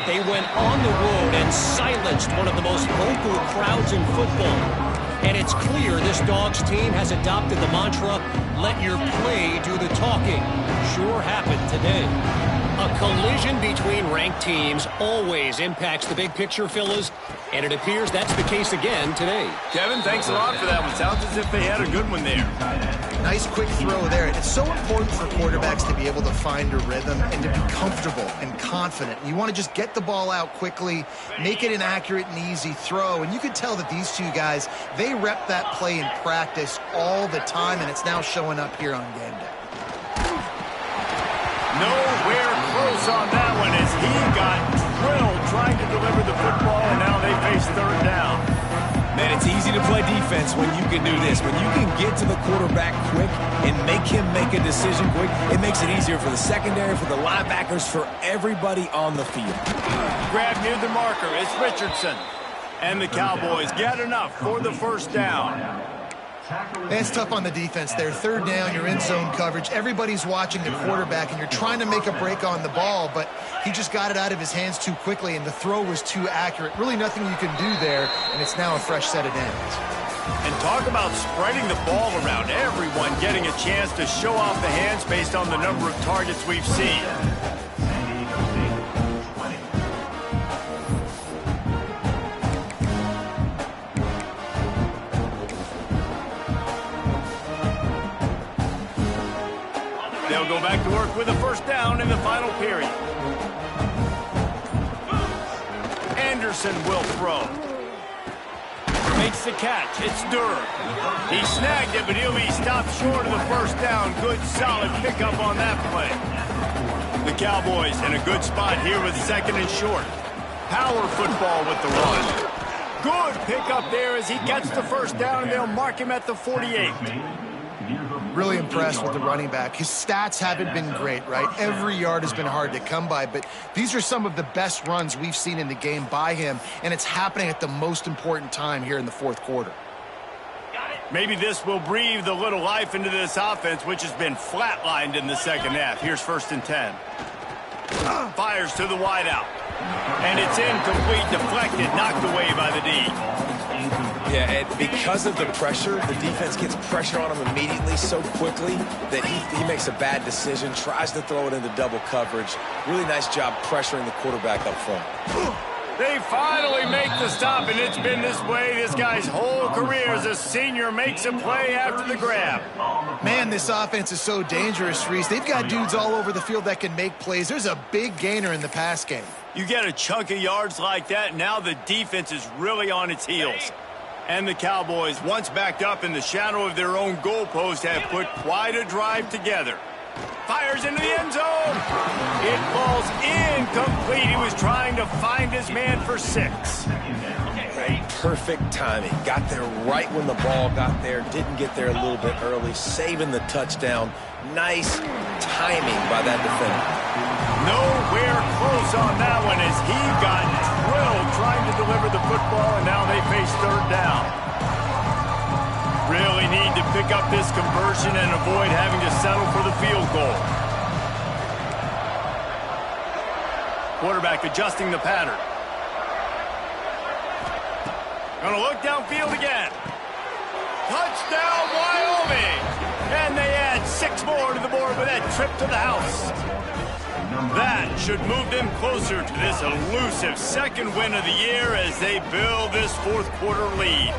They went on the road and silenced one of the most vocal crowds in football. And it's clear this Dogs team has adopted the mantra, let your play do the talking. Sure happened today. A collision between ranked teams always impacts the big picture, fellas, and it appears that's the case again today. Kevin, thanks a lot for that one. Sounds as if they had a good one there. Nice quick throw there. It's so important for quarterbacks to be able to find a rhythm and to be comfortable and confident. You want to just get the ball out quickly, make it an accurate and easy throw. And you could tell that these two guys, they rep that play in practice all the time, and it's now showing up here on game day. Nowhere close on that one as he got drilled trying to deliver the football, and now they face third down. Man, it's easy to play defense when you can do this. When you can get to the quarterback quick and make him make a decision quick, it makes it easier for the secondary, for the linebackers, for everybody on the field. Grab near the marker. It's Richardson. And the Cowboys get enough for the first down. It's tough on the defense there. Third down, you're in zone coverage. Everybody's watching the quarterback, and you're trying to make a break on the ball, but he just got it out of his hands too quickly, and the throw was too accurate. Really nothing you can do there, and it's now a fresh set of downs. And talk about spreading the ball around. Everyone getting a chance to show off the hands based on the number of targets we've seen. They'll go back to work with a first down in the final period. Anderson will throw. Makes the catch. It's Durham. He snagged it, but he'll be stopped short of the first down. Good, solid pickup on that play. The Cowboys in a good spot here with second and short. Power football with the run. Good pickup there as he gets the first down, and they'll mark him at the 48. Really impressed with the running back. His stats haven't been great, right? Every yard has been hard to come by, but these are some of the best runs we've seen in the game by him, and it's happening at the most important time here in the fourth quarter. Maybe this will breathe a little life into this offense, which has been flatlined in the second half. Here's 1st and 10. Fires to the wideout. And it's incomplete, deflected, knocked away by the D. Yeah, and because of the pressure, the defense gets pressure on him immediately so quickly that he makes a bad decision, tries to throw it into double coverage. Really nice job pressuring the quarterback up front. They finally make the stop, and it's been this way this guy's whole career as a senior makes a play after the grab. Man, this offense is so dangerous, Reese. They've got dudes all over the field that can make plays. There's a big gainer in the pass game. You get a chunk of yards like that, now the defense is really on its heels. And the Cowboys, once backed up in the shadow of their own goalpost, have put quite a drive together. Fires into the end zone. It falls incomplete. He was trying to find his man for 6. Perfect timing. Got there right when the ball got there. Didn't get there a little bit early. Saving the touchdown. Nice timing by that defender. Nowhere close on that one as he got drilled trying to deliver the football, and now they face third down. Really need to pick up this conversion and avoid having to settle for the field goal. Quarterback adjusting the pattern. Gonna look downfield again. Touchdown, Wyoming! And they add 6 more to the board with that trip to the house. That should move them closer to this elusive second win of the year as they build this fourth quarter lead.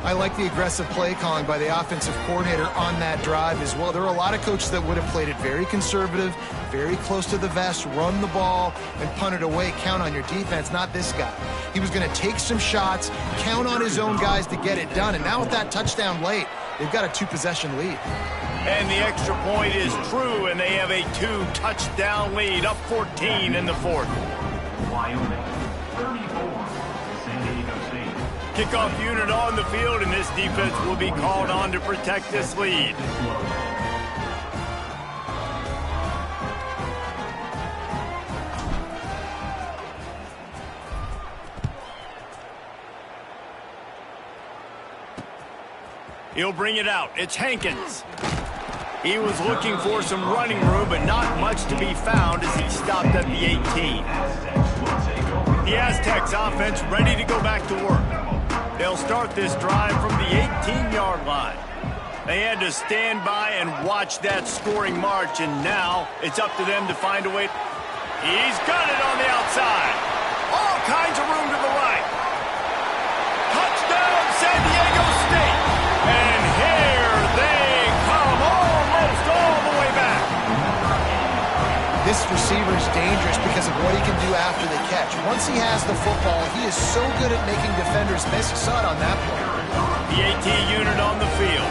I like the aggressive play calling by the offensive coordinator on that drive as well. There are a lot of coaches that would have played it very conservative, very close to the vest, run the ball, and punt it away. Count on your defense, not this guy. He was going to take some shots, count on his own guys to get it done. And now with that touchdown late, they've got a 2-possession lead. And the extra point is true, and they have a 2-touchdown lead, up 14 in the fourth. Wyoming, 34, San Diego State. Kickoff unit on the field, and this defense will be called on to protect this lead. He'll bring it out. It's Hankins. He was looking for some running room, but not much to be found as he stopped at the 18. The Aztecs offense ready to go back to work. They'll start this drive from the 18-yard line. They had to stand by and watch that scoring march, and now it's up to them to find a way. He's got it on the outside. All kinds of room to the right. Touchdown, San Diego State. And here they come, almost all the way back. This receiver is dangerous because of what he can do after the catch. Once he has the football, he is so good at making defenders miss. You saw it on that play. The AT unit on the field.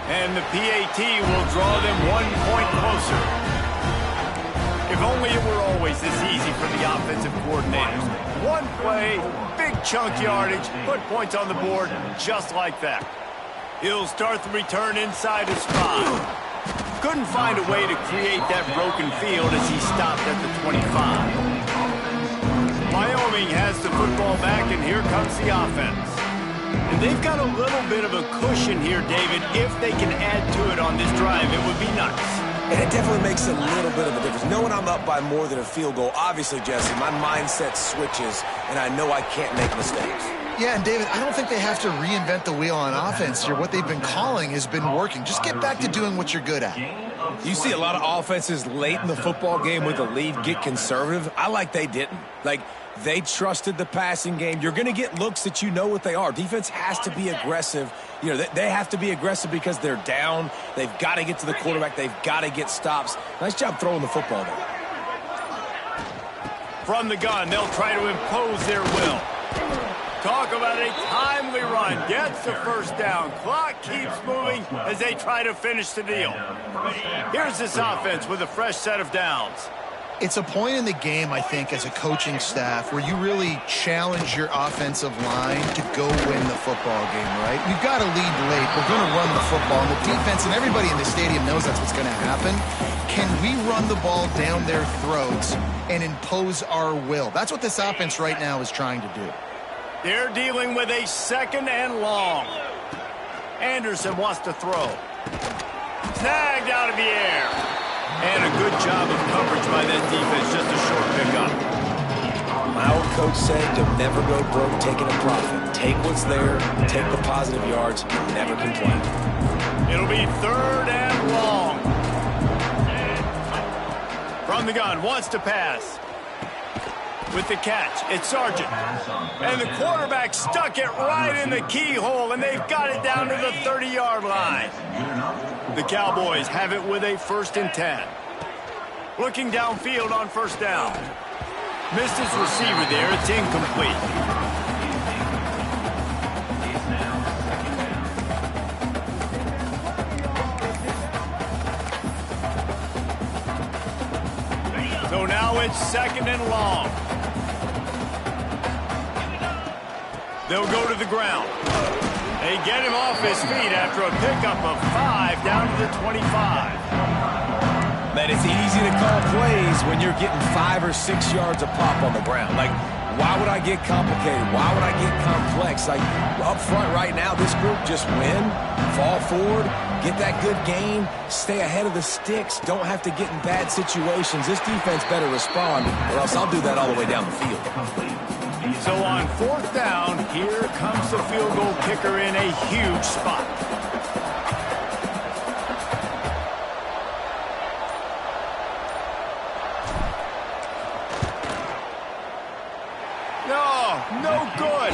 And And the PAT will draw them 1 point closer. If only it were always this easy for the offensive coordinators. One play, big chunk yardage, put points on the board just like that. He'll start the return inside his 5. Couldn't find a way to create that broken field as he stopped at the 25. Wyoming has the football back, and here comes the offense. And they've got a little bit of a cushion here, David. If they can add to it on this drive, it would be nice. And it definitely makes a little bit of a difference. Knowing I'm up by more than a field goal, obviously, Jesse, my mindset switches, and I know I can't make mistakes. Yeah, and David, I don't think they have to reinvent the wheel on offense here. What they've been calling has been working. Just get back to doing what you're good at. You see a lot of offenses late in the football game with a lead get conservative. I like they didn't. Like, they trusted the passing game. You're going to get looks that you know what they are. Defense has to be aggressive. You know, they have to be aggressive because they're down. They've got to get to the quarterback. They've got to get stops. Nice job throwing the football there. From the gun, they'll try to impose their will. Talk about a timely run. Gets the first down. Clock keeps moving as they try to finish the deal. Here's this offense with a fresh set of downs. It's a point in the game, I think, as a coaching staff where you really challenge your offensive line to go win the football game, right? We've got to lead late. We're going to run the football. And the defense and everybody in the stadium knows that's what's going to happen. Can we run the ball down their throats and impose our will? That's what this offense right now is trying to do. They're dealing with a 2nd and long. Anderson wants to throw. Snagged out of the air. And a good job of coverage by that defense. Just a short pickup. My old coach said to never go broke taking a profit. Take what's there, take the positive yards, and never complain. It'll be 3rd and long. From the gun, wants to pass. With the catch, it's Sargent. And the quarterback stuck it right in the keyhole, and they've got it down to the 30-yard line. The Cowboys have it with a 1st and 10. Looking downfield on 1st down. Missed his receiver there. It's incomplete. So now it's 2nd and long. They'll go to the ground. They get him off his feet after a pickup of 5 down to the 25. Man, it's easy to call plays when you're getting 5 or 6 yards a pop on the ground. Like, why would I get complicated? Why would I get complex? Like, up front right now, this group just win, fall forward, get that good gain, stay ahead of the sticks, don't have to get in bad situations. This defense better respond, or else I'll do that all the way down the field. So on 4th down, here comes the field goal kicker in a huge spot. No good.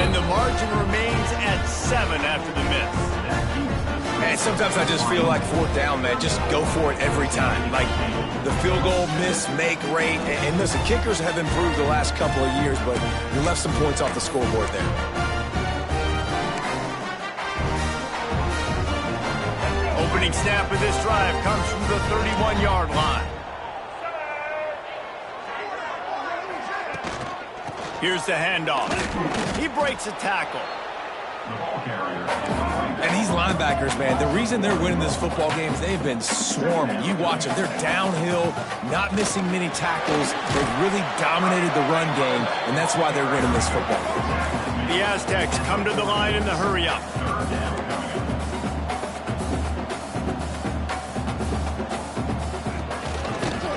And the margin remains at 7 after the miss. Man, sometimes I just feel like 4th down, man. Just go for it every time. Like the field goal miss, make rate. And listen, kickers have improved the last couple of years, but you left some points off the scoreboard there. Opening snap of this drive comes from the 31-yard line. Here's the handoff. He breaks a tackle. And these linebackers, man, the reason they're winning this football game is they've been swarming. You watch them. They're downhill, not missing many tackles. They've really dominated the run game, and that's why they're winning this football game. The Aztecs come to the line in the hurry-up.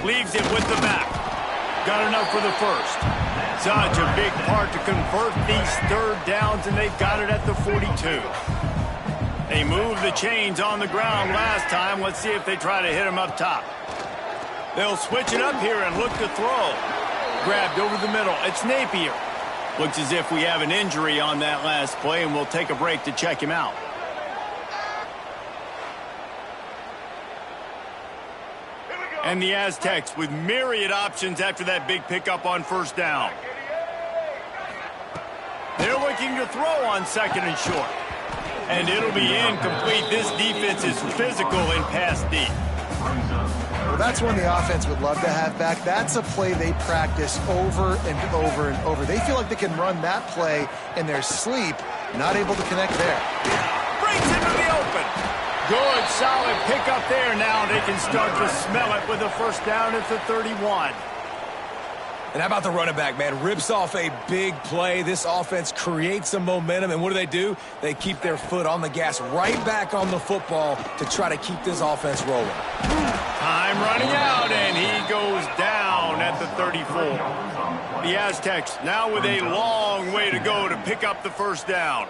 Leaves it with the back. Got enough for the first. Such a big part to convert these 3rd downs, and they've got it at the 42. They moved the chains on the ground last time. Let's see if they try to hit them up top. They'll switch it up here and look to throw. Grabbed over the middle. It's Napier. Looks as if we have an injury on that last play, and we'll take a break to check him out. And the Aztecs with myriad options after that big pickup on 1st down. They're looking to throw on 2nd and short. And it'll be incomplete. This defense is physical in pass deep. Well, that's one the offense would love to have back. That's a play they practice over and over and over. They feel like they can run that play in their sleep, not able to connect there. Brings into the open. Good, solid pickup there. Now they can start to smell it with a first down at the 31. And how about the running back, man? Rips off a big play. This offense creates some momentum, and what do? They keep their foot on the gas right back on the football to try to keep this offense rolling. Time running out, and he goes down at the 34. The Aztecs now with a long way to go to pick up the first down.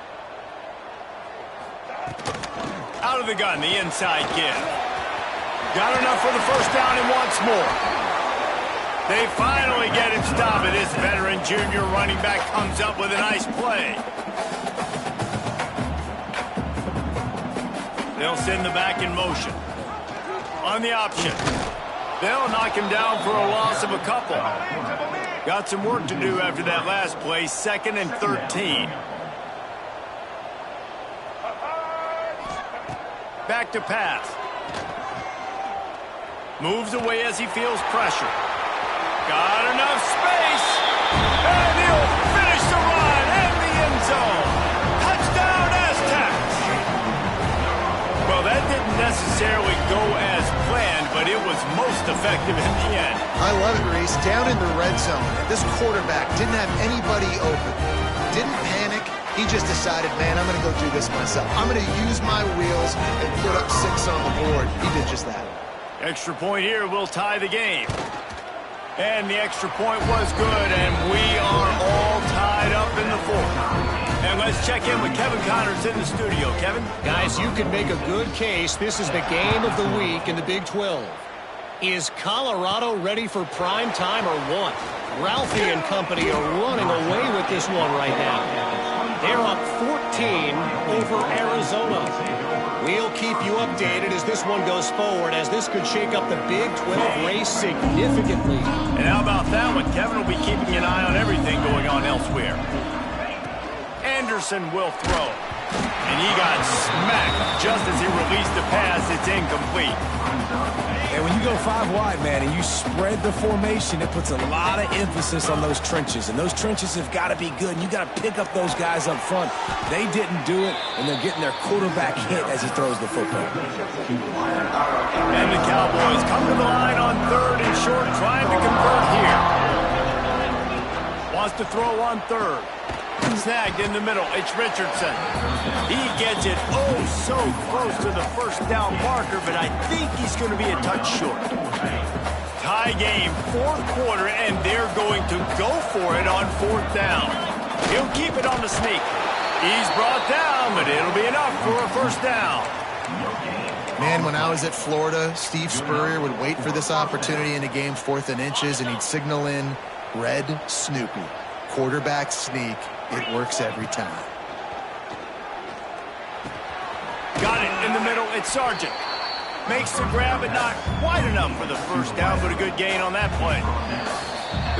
Out of the gun, the inside give. Got enough for the first down and wants more. They finally get him stopped, and this veteran junior running back comes up with a nice play. They'll send the back in motion. On the option. They'll knock him down for a loss of a couple. Got some work to do after that last play, 2nd and 13. Back to pass. Moves away as he feels pressure. Got enough space, and he'll finish the run in the end zone. Touchdown, Aztecs. Well, that didn't necessarily go as planned, but it was most effective in the end. I love it, Reese. Down in the red zone, this quarterback didn't have anybody open. Didn't panic. He just decided, man, I'm going to go do this myself. I'm going to use my wheels and put up 6 on the board. He did just that. Extra point here will tie the game. And the extra point was good, and we are all tied up in the 4th. And let's check in with Kevin Connors in the studio. Kevin? Guys, you can make a good case. This is the game of the week in the Big 12. Is Colorado ready for prime time or what? Ralphie and company are running away with this one right now. They're up 14 over Arizona. We'll keep you updated as this one goes forward, as this could shake up the Big 12 race significantly. And how about that one? Kevin will be keeping an eye on everything going on elsewhere. Anderson will throw. And he got smacked just as he released the pass. It's incomplete. And when you go 5 wide, man, and you spread the formation, it puts a lot of emphasis on those trenches. And those trenches have got to be good. And you got to pick up those guys up front. They didn't do it, and they're getting their quarterback hit as he throws the football. And the Cowboys come to the line on 3rd and short, trying to convert here. Wants to throw on 3rd. Snagged in the middle. It's Richardson. He gets it so close to the first down marker, but I think he's going to be a touch short. Tie game, 4th quarter, and they're going to go for it on 4th down. He'll keep it on the sneak. He's brought down, but it'll be enough for a first down. Man, when I was at Florida, Steve Spurrier would wait for this opportunity in a game, 4th and inches, and he'd signal in Red Snoopy. Quarterback sneak. It works every time. Got it in the middle. It's Sargent. Makes the grab, but not quite enough for the first down, but a good gain on that play.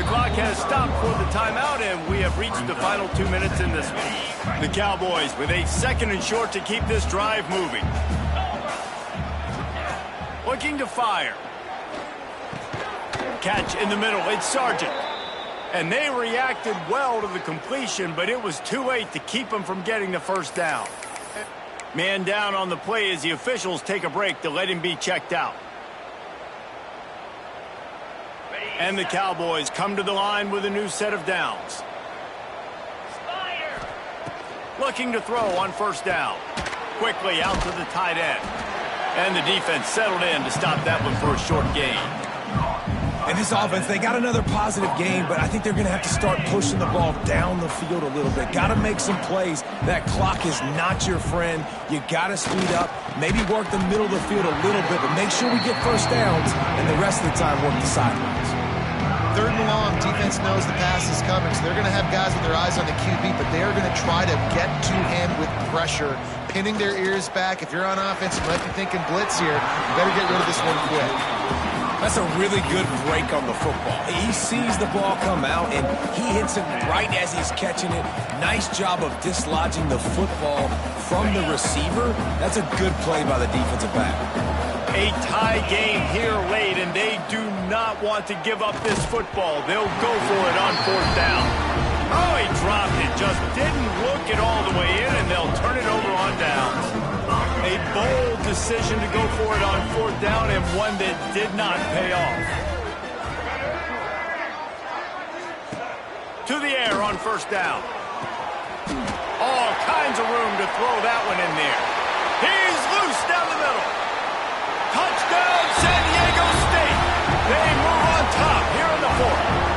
The clock has stopped for the timeout, and we have reached the final 2 minutes in this one. The Cowboys with a 2nd and short to keep this drive moving. Looking to fire. Catch in the middle. It's Sargent. And they reacted well to the completion, but it was too late to keep them from getting the first down. Man down on the play as the officials take a break to let him be checked out. And the Cowboys come to the line with a new set of downs. Looking to throw on first down. Quickly out to the tight end. And the defense settled in to stop that one for a short gain. And this offense, they got another positive game, but I think they're going to have to start pushing the ball down the field a little bit. Got to make some plays. That clock is not your friend. You got to speed up, maybe work the middle of the field a little bit, but make sure we get first downs, and the rest of the time work the sidelines. 3rd and long, defense knows the pass is coming, so they're going to have guys with their eyes on the QB, but they are going to try to get to him with pressure, pinning their ears back. If you're on offense, you might be thinking blitz here. You better get rid of this one quick. That's a really good break on the football. He sees the ball come out, and he hits it right as he's catching it. Nice job of dislodging the football from the receiver. That's a good play by the defensive back. A tie game here late, and they do not want to give up this football. They'll go for it on 4th down. Oh, he dropped it. Just didn't look it all the way in, and they'll turn it over on downs. A bold decision to go for it on 4th down, and one that did not pay off. To the air on 1st down. All kinds of room to throw that one in there. He's loose down the middle. Touchdown, San Diego State. They move on top here in the 4th.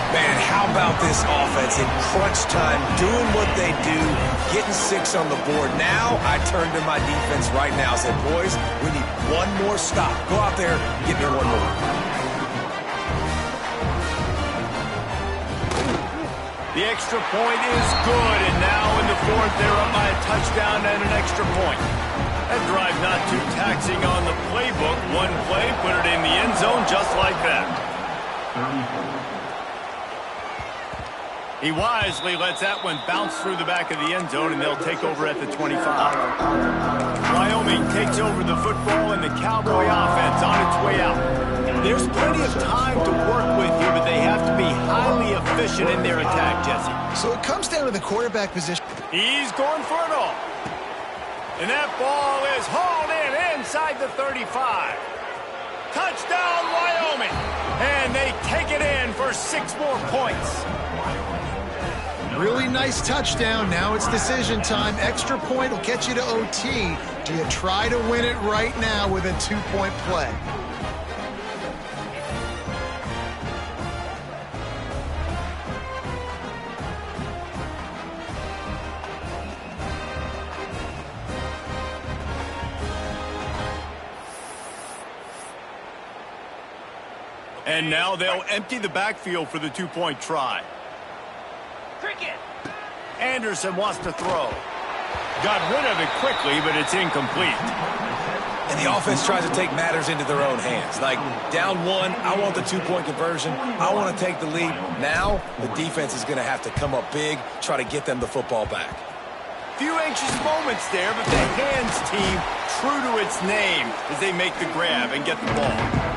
Man, how about this offense in crunch time, doing what they do, getting 6 on the board. Now I turn to my defense right now and said, boys, we need one more stop. Go out there, get me one more. The extra point is good, and now in the 4th, they're up by a touchdown and an extra point. That drive not too taxing on the playbook. One play, put it in the end zone just like that. He wisely lets that one bounce through the back of the end zone, and they'll take over at the 25. Wyoming takes over the football, and the Cowboy offense on its way out. There's plenty of time to work with here, but they have to be highly efficient in their attack, Jesse. So it comes down to the quarterback position. He's going for it all. And that ball is hauled in inside the 35. Touchdown, Wyoming. And they take it in for 6 more points. Really nice touchdown. Now it's decision time. Extra point will get you to OT. Do you try to win it right now with a 2-point play? And now they'll empty the backfield for the 2-point try. Cricket. Anderson wants to throw. Got rid of it quickly, but it's incomplete. And the offense tries to take matters into their own hands. Like, down 1, I want the 2-point conversion. I want to take the lead. Now, the defense is going to have to come up big, try to get them the football back. Few anxious moments there, but the hands team true to its name as they make the grab and get the ball.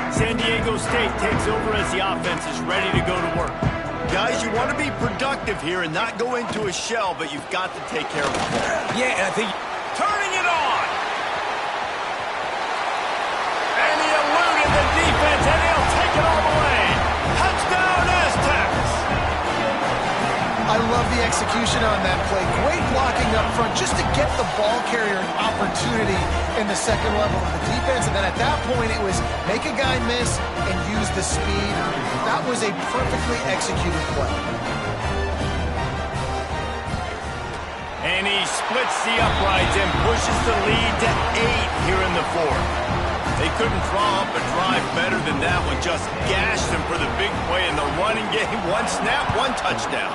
San Diego State takes over as the offense is ready to go to work. Guys, you want to be productive here and not go into a shell, but you've got to take care of the ball. Yeah, and I think... Turning it on! And he eluded the defense, and he'll take it all the way. Touchdown, Aztecs! I love the execution on that play. Great blocking up front just to get the ball carrier an opportunity in the second level of the defense. And then at that point, it was make a guy miss and use the speed. That was a perfectly executed play. And he splits the uprights and pushes the lead to 8 here in the 4th. They couldn't draw up a drive better than that one. Just gashed them for the big play in the running game. 1 snap, 1 touchdown.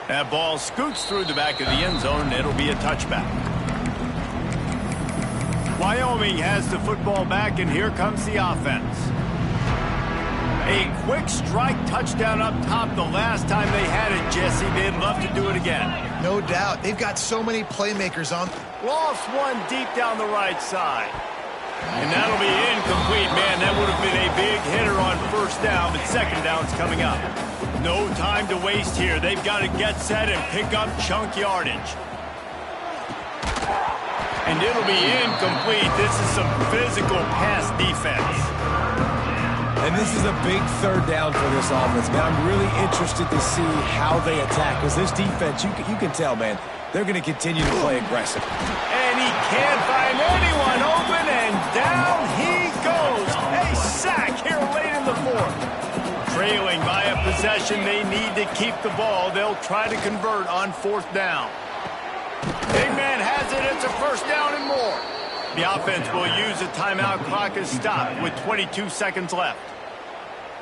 That ball scoots through the back of the end zone, and it'll be a touchback. Wyoming has the football back, and here comes the offense. A quick strike touchdown up top the last time they had it, Jesse. They'd love to do it again. No doubt. They've got so many playmakers on. Lost one deep down the right side. And that'll be incomplete, man. That would have been a big hitter on 1st down, but 2nd down's coming up. No time to waste here. They've got to get set and pick up chunk yardage. And it'll be incomplete. This is some physical pass defense. And this is a big 3rd down for this offense, man. I'm really interested to see how they attack, because this defense, you can tell, man, they're going to continue to play aggressive. And he can't find anyone open, and down he goes. A sack here late in the 4th. Trailing by a possession, they need to keep the ball. They'll try to convert on 4th down. Big man has it. It's a 1st down and more. The offense will use a timeout. Clock is stopped with 22 seconds left.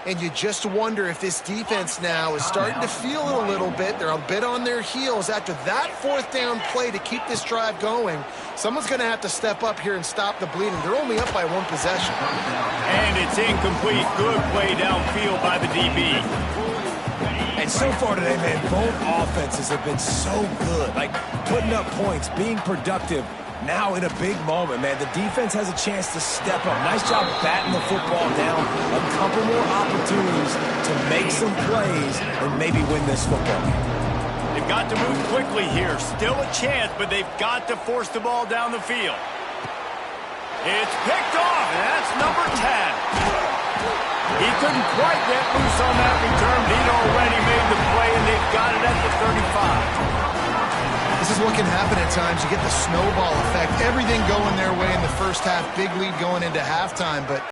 And you just wonder if this defense now is starting to feel it a little bit. They're a bit on their heels after that fourth down play to keep this drive going. Someone's going to have to step up here and stop the bleeding. They're only up by one possession. And it's incomplete. Good play downfield by the DB. And so far today, man, both offenses have been so good. Like, putting up points, being productive. Now in a big moment, man, the defense has a chance to step up. Nice job batting the football down. A couple more opportunities to make some plays and maybe win this football game. They've got to move quickly here. Still a chance, but they've got to force the ball down the field. It's picked off, and that's number 10. He couldn't quite get loose on that return, but he'd already made the play, and they've got it at the 35. This is what can happen at times. You get the snowball effect. Everything going their way in the first half. Big lead going into halftime, but